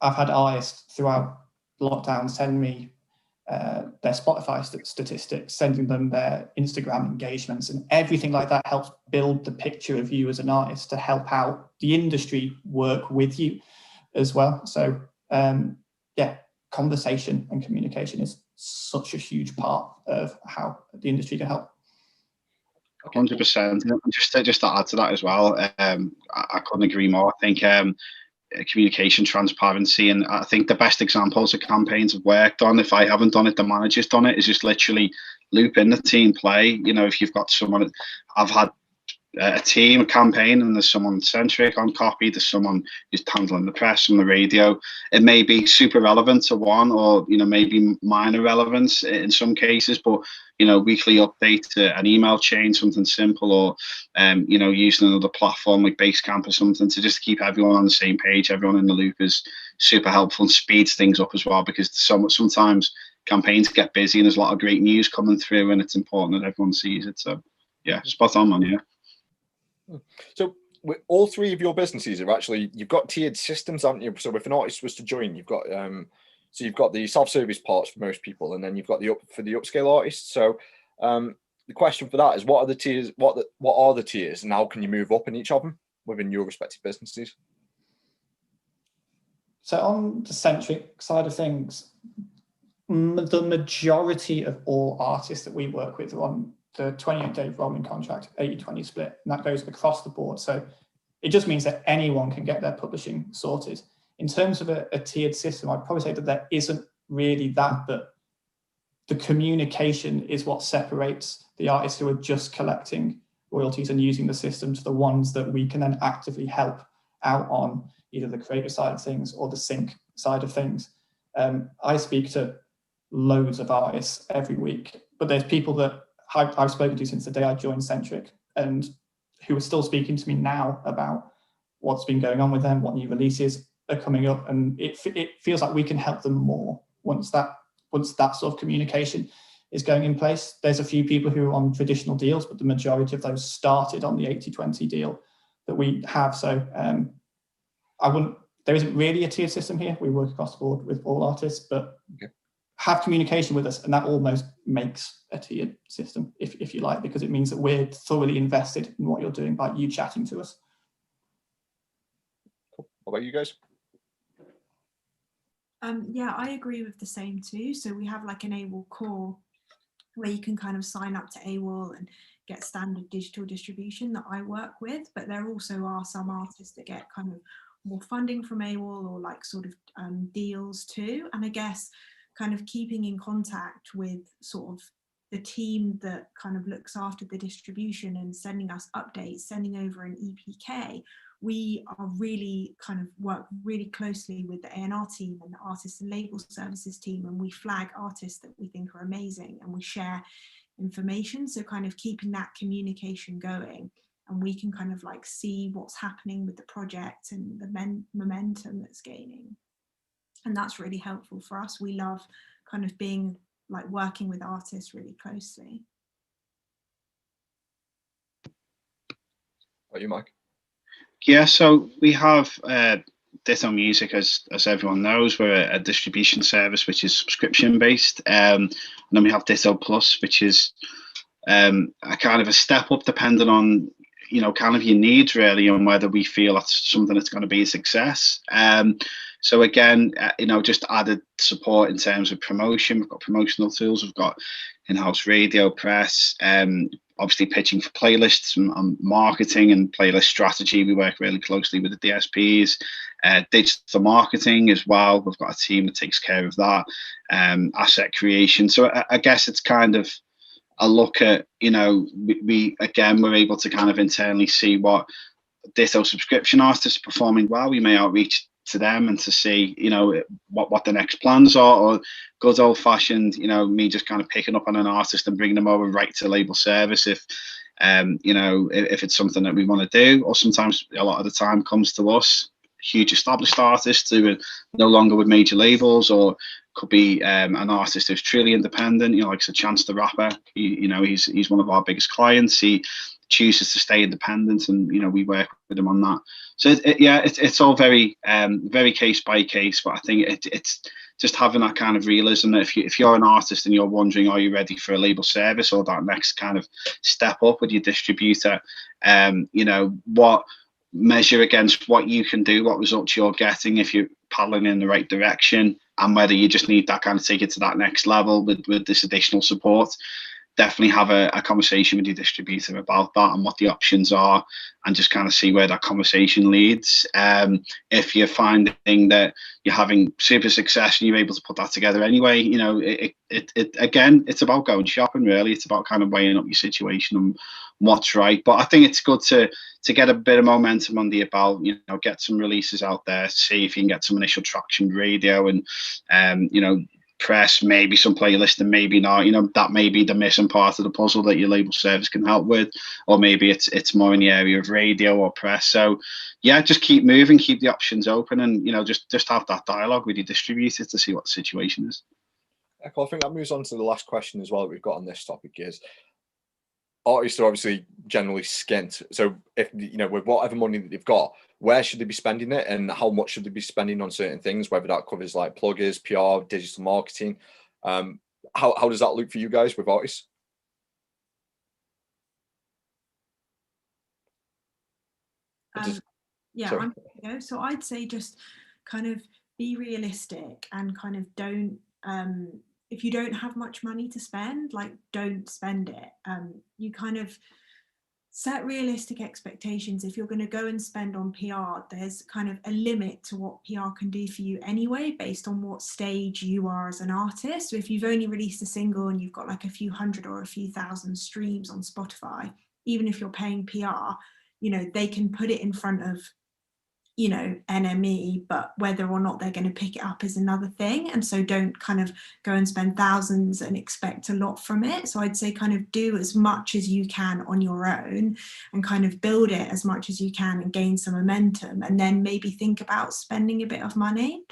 I've had artists throughout lockdown send me their Spotify statistics, sending them their Instagram engagements, and everything like that helps build the picture of you as an artist to help out the industry work with you as well. So yeah, conversation and communication is such a huge part of how the industry can help. 100%. Just to add to that as well, I couldn't agree more. I think communication, transparency, and I think the best examples of campaigns I've worked on, if I haven't done it, the manager's done it, is just literally loop in the team play. You know, if you've got someone, I've had a team, a campaign, and there's someone Centric on copy, there's someone who's handling the press on the radio. It may be super relevant to one, or maybe minor relevance in some cases, but weekly update, an email chain, something simple, or using another platform like Basecamp or something to just keep everyone on the same page, everyone in the loop, is super helpful and speeds things up as well, because sometimes campaigns get busy and there's a lot of great news coming through, and it's important that everyone sees it. So yeah, spot on, man. Yeah. So with all three of your businesses are actually, you've got tiered systems, haven't you? So if an artist was to join, you've got so you've got the self-service parts for most people, and then you've got the upscale artists. So the question for that is, what are the tiers? What are the tiers, and how can you move up in each of them within your respective businesses? So on the Centric side of things, the majority of all artists that we work with are on the 28-day rolling contract, 80-20 split, and that goes across the board. So it just means that anyone can get their publishing sorted. In terms of a tiered system, I'd probably say that there isn't really that, but the communication is what separates the artists who are just collecting royalties and using the system to the ones that we can then actively help out on either the creative side of things or the sync side of things. I speak to loads of artists every week, but there's people that I've spoken to since the day I joined Centric, and who are still speaking to me now about what's been going on with them, what new releases are coming up, and it feels like we can help them more once that sort of communication is going in place. There's a few people who are on traditional deals, but the majority of those started on the 80-20 deal that we have. So there isn't really a tier system here. We work across the board with all artists, but have communication with us, and that almost makes a tiered system, if you like, because it means that we're thoroughly invested in what you're doing by you chatting to us. Cool. What about you guys? Yeah, I agree with the same too. So we have like an AWOL core where you can kind of sign up to AWOL and get standard digital distribution that I work with, but there also are some artists that get kind of more funding from AWOL or like sort of deals too. And I guess kind of keeping in contact with sort of the team that kind of looks after the distribution and sending us updates, sending over an EPK. We are really kind of work really closely with the A&R team and the artist and label services team, and we flag artists that we think are amazing, and we share information. So kind of keeping that communication going, and we can kind of like see what's happening with the project and the momentum that's gaining. And that's really helpful for us. We love kind of being like working with artists really closely. What are you, Mike? Yeah, so we have Ditto Music, as everyone knows. We're a distribution service which is subscription based, and then we have Ditto Plus, which is a kind of a step up depending on, you know, kind of your needs really, and whether we feel that's something that's going to be a success. So again, you know, just added support in terms of promotion. We've got promotional tools. We've got in-house radio, press, obviously pitching for playlists and marketing and playlist strategy. We work really closely with the DSPs, digital marketing as well. We've got a team that takes care of that, asset creation. So I guess it's kind of a look at, you know, we're able to kind of internally see what Ditto subscription artists are performing well. We may outreach to them and to see, you know, what the next plans are, or good old fashioned, you know, me just kind of picking up on an artist and bringing them over right to label service if, you know, if it's something that we want to do. Or sometimes a lot of the time comes to us, huge established artists who are no longer with major labels, or could be an artist who's truly independent, you know, like Chance the Rapper. You know, he's one of our biggest clients. He chooses to stay independent, and you know, we work with him on that. So it's all very very case by case, but I think it's just having that kind of realism that if you're an artist and you're wondering, are you ready for a label service or that next kind of step up with your distributor, you know, what measure against what you can do, what results you're getting if you're paddling in the right direction, and whether you just need that kind of take it to that next level with this additional support. Definitely have a conversation with your distributor about that and what the options are, and just kind of see where that conversation leads. If you're finding that you're having super success and you're able to put that together anyway, you know, again, it's about going shopping really. It's about kind of weighing up your situation and what's right. But I think it's good to get a bit of momentum under your belt, you know, get some releases out there, see if you can get some initial traction radio and you know, press, maybe some playlist and maybe not. You know, that may be the missing part of the puzzle that your label service can help with, or maybe it's more in the area of radio or press. So yeah, just keep moving, keep the options open, and you know, just have that dialogue with your distributor to see what the situation is. I think that moves on to the last question as well that we've got on this topic is, artists are obviously generally skint. So if, you know, with whatever money that they've got, where should they be spending it, and how much should they be spending on certain things, whether that covers like pluggers, PR, digital marketing? How does that look for you guys with artists? Yeah, so I'd say just kind of be realistic and kind of don't, if you don't have much money to spend, like don't spend it. You kind of set realistic expectations. If you're going to go and spend on PR, there's kind of a limit to what PR can do for you anyway, based on what stage you are as an artist. So if you've only released a single and you've got like a few hundred or a few thousand streams on Spotify, even if you're paying PR, you know, they can put it in front of, you know, NME, but whether or not they're going to pick it up is another thing. And so don't kind of go and spend thousands and expect a lot from it. So I'd say kind of do as much as you can on your own and kind of build it as much as you can and gain some momentum, and then maybe think about spending a bit of money.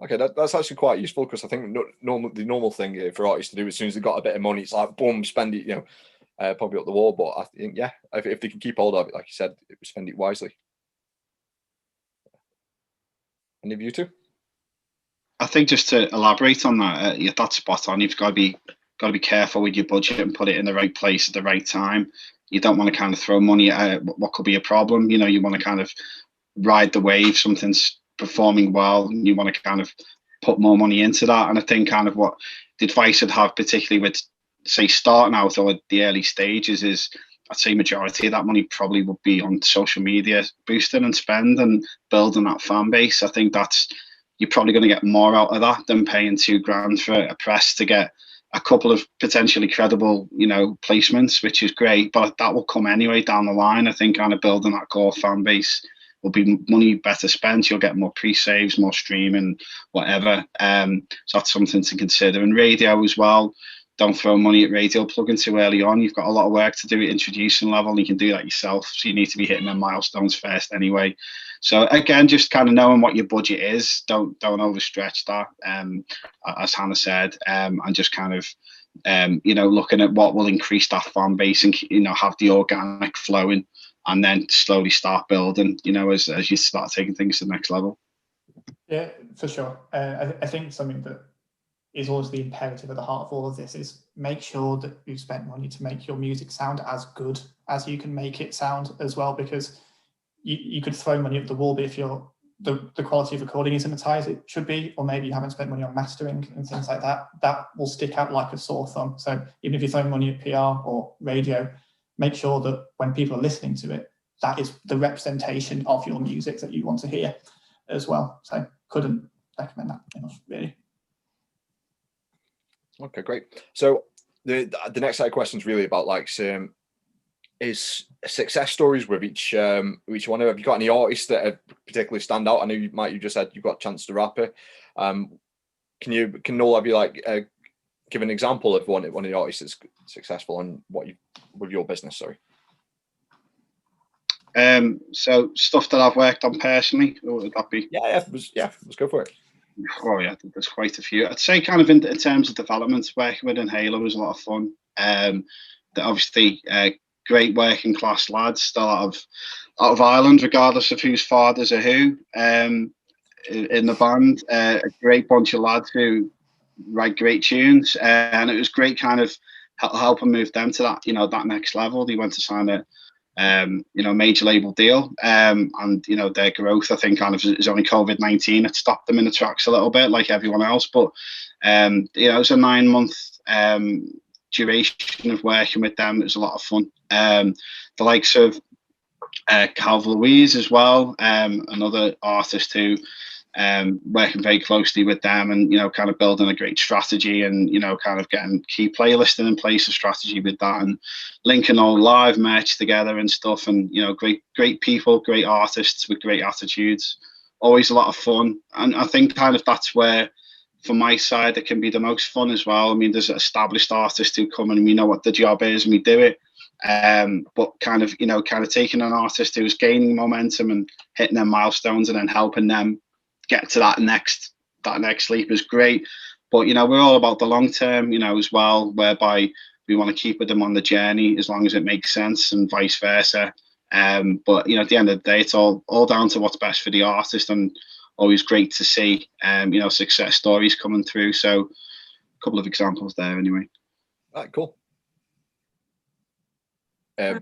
Okay, that's actually quite useful, because I think the normal thing for artists to do as soon as they've got a bit of money, it's like boom, spend it, you know, probably up the wall. But I think, yeah, if they can keep hold of it, like you said, spend it wisely. Any of you two? I think just to elaborate on that, that's spot on. You've got to be careful with your budget and put it in the right place at the right time. You don't want to kind of throw money at what could be a problem. You know, you want to kind of ride the wave. Something's performing well, and you want to kind of put more money into that. And I think kind of what the advice I'd have, particularly with, say, starting out or at the early stages, is I'd say majority of that money probably would be on social media, boosting and spend and building that fan base. I think you're probably going to get more out of that than paying $2,000 for a press to get a couple of potentially credible, you know, placements, which is great, but that will come anyway down the line. I think kind of building that core fan base will be money better spent. You'll get more pre-saves, more streaming, whatever. So that's something to consider. And radio as well. don't throw money at radio plugin too early on. You've got a lot of work to do at introducing level, and you can do that yourself. So you need to be hitting them milestones first anyway. So again, just kind of knowing what your budget is. Don't overstretch that, as Hannah said, and just kind of looking at what will increase that fan base and have the organic flowing, and then slowly start building. As you start taking things to the next level. Yeah, for sure. I think something that is always the imperative at the heart of all of this is make sure that you've spent money to make your music sound as good as you can make it sound as well, because you could throw money at the wall, but if the quality of recording isn't as high as it should be, or maybe you haven't spent money on mastering and things like that, that will stick out like a sore thumb. So even if you're throwing money at PR or radio, make sure that when people are listening to it, that is the representation of your music that you want to hear as well. So couldn't recommend that enough, really. Okay, great. So the next set of questions really about is success stories with each one. Have you got any artists that particularly stand out? I know you just said you've got Chance the Rapper. Can all of you give an example of one of the artists that's successful and with your business? Sorry. So stuff that I've worked on personally, what would that be? Yeah, let's go for it. Oh yeah, there's quite a few. I'd say kind of in terms of developments, working with Inhaler was a lot of fun. They're obviously great working class lads, still out of Ireland, regardless of whose fathers are who. In the band, a great bunch of lads who write great tunes, and it was great kind of helping move them to that that next level. They went to sign a major label deal, and their growth, I think, kind of is only COVID-19. It stopped them in the tracks a little bit, like everyone else. But it was a 9-month duration of working with them. It was a lot of fun. The likes of Calvin Louise as well, another artist who working very closely with them, and kind of building a great strategy, and kind of getting key playlisting in place, a strategy with that, and linking all live merch together and stuff, and great people, great artists with great attitudes, always a lot of fun. And I think kind of that's where, from my side, it can be the most fun as well. I mean, there's established artists who come and we know what the job is and we do it, but kind of taking an artist who's gaining momentum and hitting their milestones and then helping them get to that next leap is great. But we're all about the long term as well, whereby we want to keep with them on the journey as long as it makes sense, and vice versa. But at the end of the day, it's all down to what's best for the artist, and always great to see success stories coming through. So a couple of examples there anyway. All right, cool. Hannah?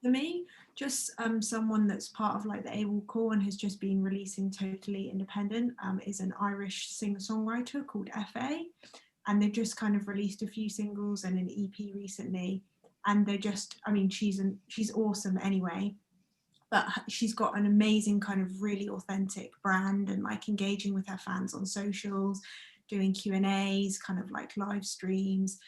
For me, just someone that's part of like the AWOL core and has just been releasing totally independent, is an Irish singer-songwriter called FA, and they've just kind of released a few singles and an EP recently, and they're just, I mean, she's awesome anyway, but she's got an amazing kind of really authentic brand, and like engaging with her fans on socials, doing Q&As, kind of like live streams,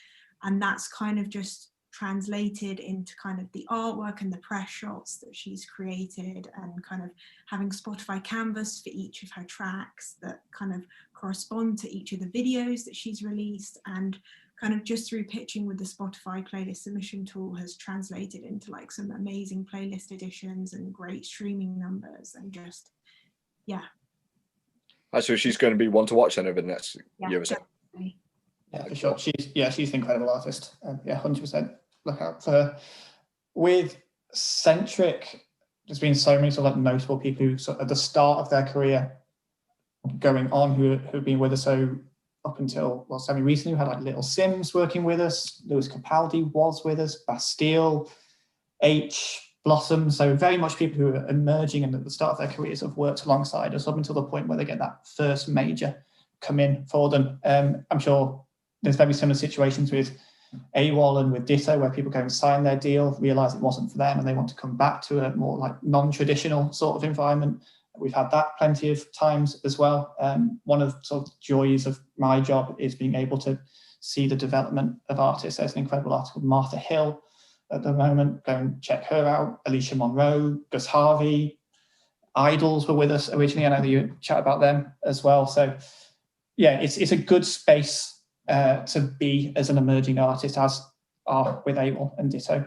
and that's kind of just translated into kind of the artwork and the press shots that she's created, and kind of having Spotify canvas for each of her tracks that kind of correspond to each of the videos that she's released, and kind of just through pitching with the Spotify playlist submission tool has translated into like some amazing playlist additions and great streaming numbers, and just So she's going to be one to watch then over the next year or so. Definitely. Yeah, for sure. She's an incredible artist. 100%. Look out for her. With Centric, there's been so many sort of like notable people who sort of at the start of their career going on who've been with us. So up until semi recently, we had like Little Sims working with us. Lewis Capaldi was with us. Bastille, H, Blossom. So very much people who are emerging and at the start of their careers have worked alongside us up until the point where they get that first major come in for them. I'm sure there's very similar situations with AWOL and with Ditto, where people go and sign their deal, realise it wasn't for them, and they want to come back to a more like non-traditional sort of environment. We've had that plenty of times as well. One of sort of joys of my job is being able to see the development of artists. There's an incredible article, Martha Hill, at the moment. Go and check her out. Alicia Monroe, Gus Harvey, Idols were with us originally. I know that you chat about them as well. So yeah, it's a good space to be as an emerging artist as are with AWOL and Ditto.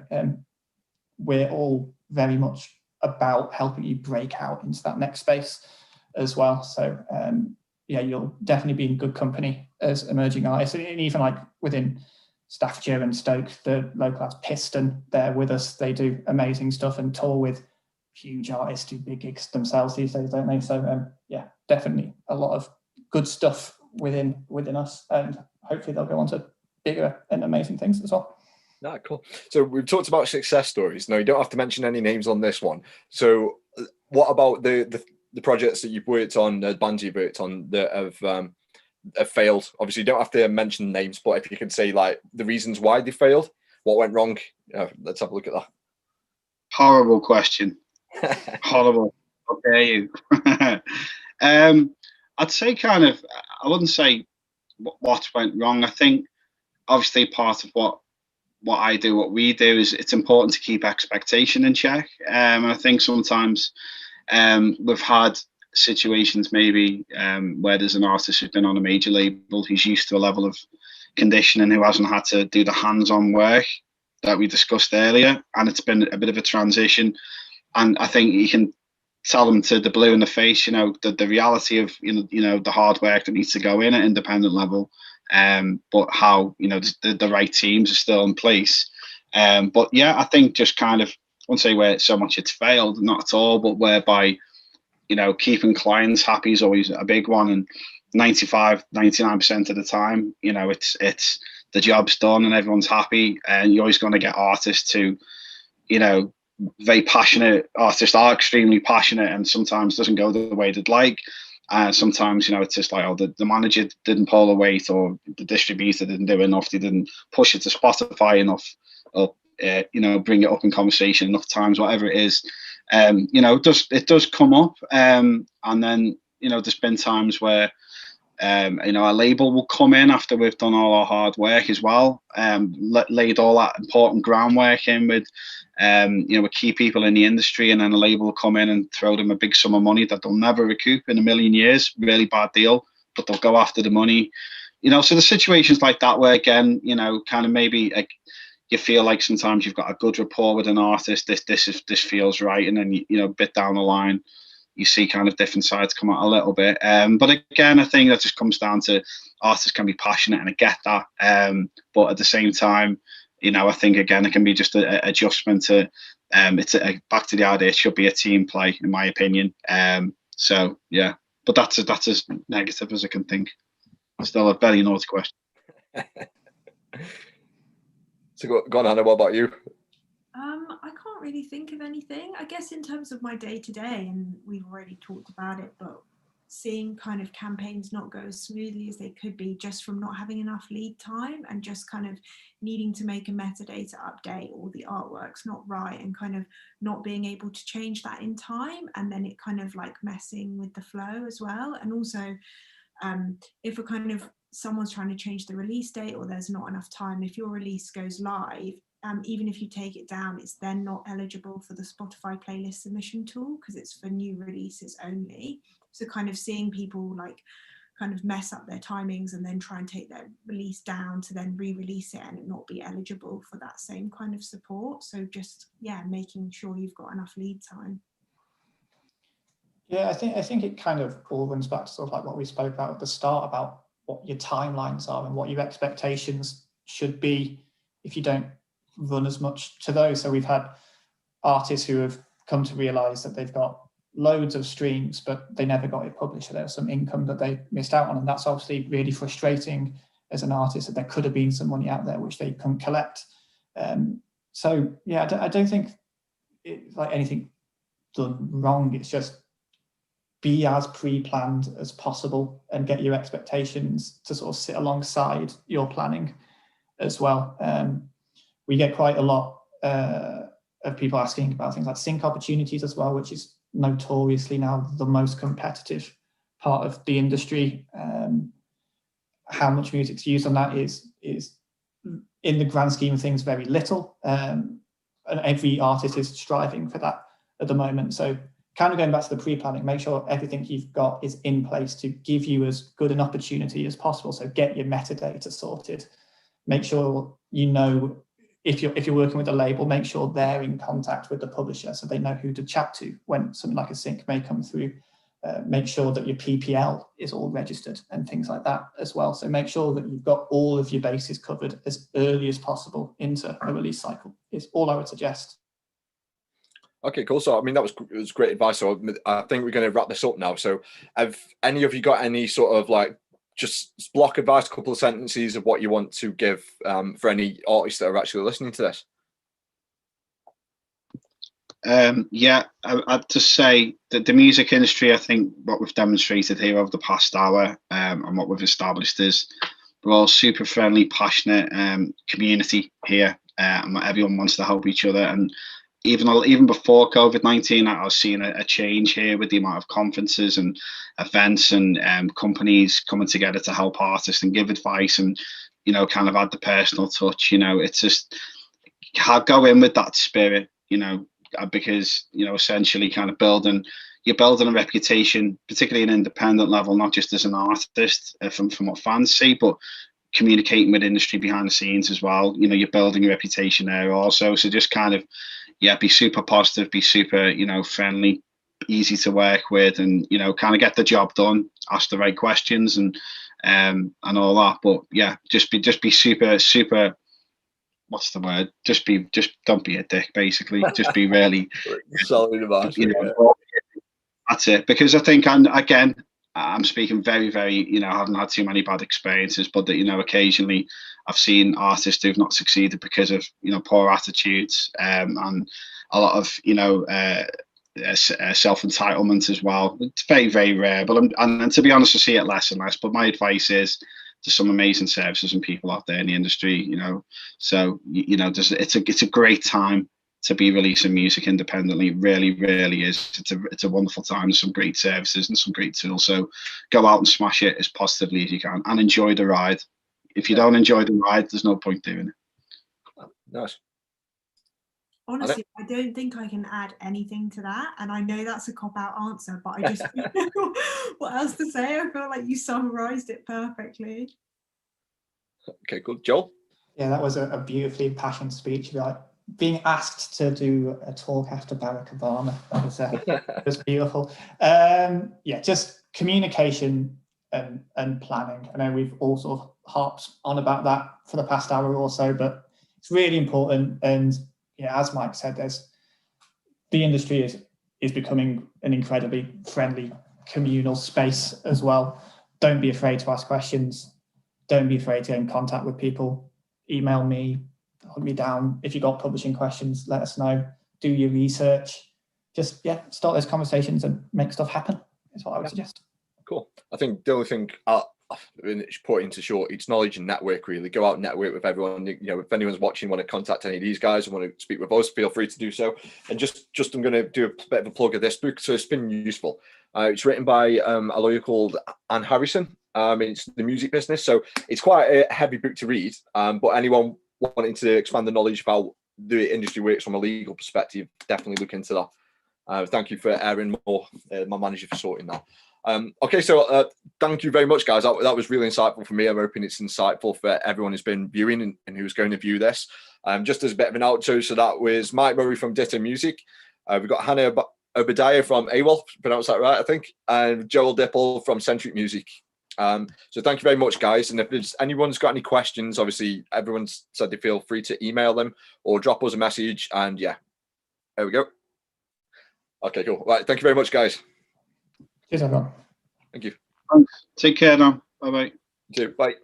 We're all very much about helping you break out into that next space as well. So yeah, you'll definitely be in good company as emerging artists, and even like within Staffordshire and Stoke, the local arts Piston, they're with us. They do amazing stuff and tour with huge artists, do big gigs themselves these days, don't they? So yeah, definitely a lot of good stuff within us, and hopefully they'll go on to bigger and amazing things as well. Ah, cool. So we've talked about success stories. Now, you don't have to mention any names on this one. So what about the projects that you've worked on, the bands you've worked on that have failed? Obviously, you don't have to mention names, but if you could say like the reasons why they failed, what went wrong, let's have a look at that. Horrible question. Horrible. How dare you? I'd say kind of, I wouldn't say what went wrong. I think obviously part of what I do, what we do, is it's important to keep expectation in check. And I think sometimes we've had situations maybe where there's an artist who's been on a major label who's used to a level of conditioning, who hasn't had to do the hands-on work that we discussed earlier, and it's been a bit of a transition. And I think you can tell them to the blue in the face, the reality of the hard work that needs to go in at independent level, but how the right teams are still in place. But yeah, I think just kind of, I won't say where so much it's failed, not at all, but whereby keeping clients happy is always a big one, and 99% of the time, it's the job's done and everyone's happy, and you're always going to get artists who, very passionate artists are extremely passionate, and sometimes doesn't go the way they'd like. Sometimes, it's just like, oh, the manager didn't pull the weight, or the distributor didn't do enough, they didn't push it to Spotify enough, or bring it up in conversation enough times, whatever it is. It does come up, and then there's been times where a label will come in after we've done all our hard work as well, laid all that important groundwork in with key people in the industry, and then a label will come in and throw them a big sum of money that they'll never recoup in a million years. Really bad deal, but they'll go after the money. So the situations like that where, again, kind of maybe you feel like sometimes you've got a good rapport with an artist, this feels right, and then a bit down the line you see kind of different sides come out a little bit. But again, I think that just comes down to artists can be passionate, and I get that. But at the same time, I think again it can be just an adjustment to it's back to the idea it should be a team play, in my opinion. So yeah, but that's as negative as I can think. Still a very naughty question. So go on, Hannah, what about you? I can't really think of anything. I guess in terms of my day-to-day, and we've already talked about it, but seeing kind of campaigns not go as smoothly as they could be just from not having enough lead time, and just kind of needing to make a metadata update, or the artwork's not right, and kind of not being able to change that in time, and then it kind of like messing with the flow as well. And also if a kind of someone's trying to change the release date, or there's not enough time, if your release goes live, even if you take it down, it's then not eligible for the Spotify playlist submission tool, because it's for new releases only. So kind of seeing people like kind of mess up their timings and then try and take their release down to then re-release it and it not be eligible for that same kind of support. So just, yeah, making sure you've got enough lead time. Yeah, I think it kind of all runs back to sort of like what we spoke about at the start, about what your timelines are and what your expectations should be if you don't run as much to those. So we've had artists who have come to realize that they've got loads of streams, but they never got it published. So there's some income that they missed out on, and that's obviously really frustrating as an artist, that there could have been some money out there which they couldn't collect. So yeah, I don't think it's like anything done wrong. It's just be as pre-planned as possible and get your expectations to sort of sit alongside your planning as well. We get quite a lot of people asking about things like sync opportunities as well, which is notoriously now the most competitive part of the industry. How much music's used on that is in the grand scheme of things very little, and every artist is striving for that at the moment. So kind of going back to the pre-planning, make sure everything you've got is in place to give you as good an opportunity as possible. So get your metadata sorted. Make sure you know if you're working with a label, make sure they're in contact with the publisher so they know who to chat to when something like a sync may come through. Make sure that your PPL is all registered and things like that as well. So make sure that you've got all of your bases covered as early as possible into a release cycle is all I would suggest. Okay, cool. So, I mean, it was great advice. So I think we're going to wrap this up now. So have any of you got any sort of like just block advice, a couple of sentences of what you want to give for any artists that are actually listening to this? Yeah, I'd just say that the music industry, I think what we've demonstrated here over the past hour and what we've established is we're all super friendly, passionate community here, and everyone wants to help each other. And even before COVID-19, I was seeing a change here with the amount of conferences and events and companies coming together to help artists and give advice and, you know, kind of add the personal touch. You know, it's just go in with that spirit, you know, because, you know, essentially kind of you're building a reputation, particularly an independent level, not just as an artist from what fans see, but communicating with industry behind the scenes as well. You know, you're building a reputation there also. So just kind of, yeah, be super positive, be super, you know, friendly, easy to work with, and, you know, kind of get the job done, ask the right questions and all that. But yeah, just be super, what's the word? Just don't be a dick, basically. Just be really Solid advice. You know, that's it. Because I think, and again, I'm speaking very, very, you know, I haven't had too many bad experiences, but that, you know, occasionally I've seen artists who've not succeeded because of, you know, poor attitudes and a lot of, you know, self-entitlement as well. It's very, very rare, but and to be honest, I see it less and less. But my advice is there's some amazing services and people out there in the industry, you know. So, you know, it's a great time to be releasing music independently. Really, really is. It's a wonderful time. There's some great services and some great tools. So go out and smash it as positively as you can and enjoy the ride. If you don't enjoy the ride, there's no point doing it. Nice. Honestly, I don't think I can add anything to that. And I know that's a cop-out answer, but I just don't know what else to say. I feel like you summarized it perfectly. Okay, cool. Joel? Yeah, that was a beautifully impassioned speech. Like being asked to do a talk after Barack Obama, that was beautiful. Yeah, just communication and planning. I know we've all sort of harped on about that for the past hour or so, but it's really important. And yeah, as Mike said, the industry is becoming an incredibly friendly communal space as well. Don't be afraid to ask questions. Don't be afraid to get in contact with people. Email me, hunt me down. If you've got publishing questions, let us know. Do your research. Just, yeah, start those conversations and make stuff happen is what I would suggest. Cool. I think the only thing it's put into short, it's knowledge and network, really. Go out and network with everyone. You know, if anyone's watching, want to contact any of these guys and want to speak with us, feel free to do so. And just I'm going to do a bit of a plug of this book. So it's been useful. It's written by a lawyer called Anne Harrison. It's the music business. So it's quite a heavy book to read. But anyone wanting to expand the knowledge about the industry works from a legal perspective, definitely look into that. Thank you for Aaron Moore, my manager, for sorting that. Okay, so thank you very much, guys. That was really insightful for me. I'm hoping it's insightful for everyone who's been viewing and who's going to view this. Just as a bit of an outro, so that was Mike Murray from Ditto Music. We've got Hannah Obadiah from AWOL, pronounced that right, I think, and Joel Dipple from Centric Music. So thank you very much, guys. And if there's anyone's got any questions, obviously everyone's said they feel free to email them or drop us a message. And yeah, there we go. Okay, cool. Right, thank you very much, guys. Cheers, everyone. Thank you. Take care now. Bye-bye. Bye.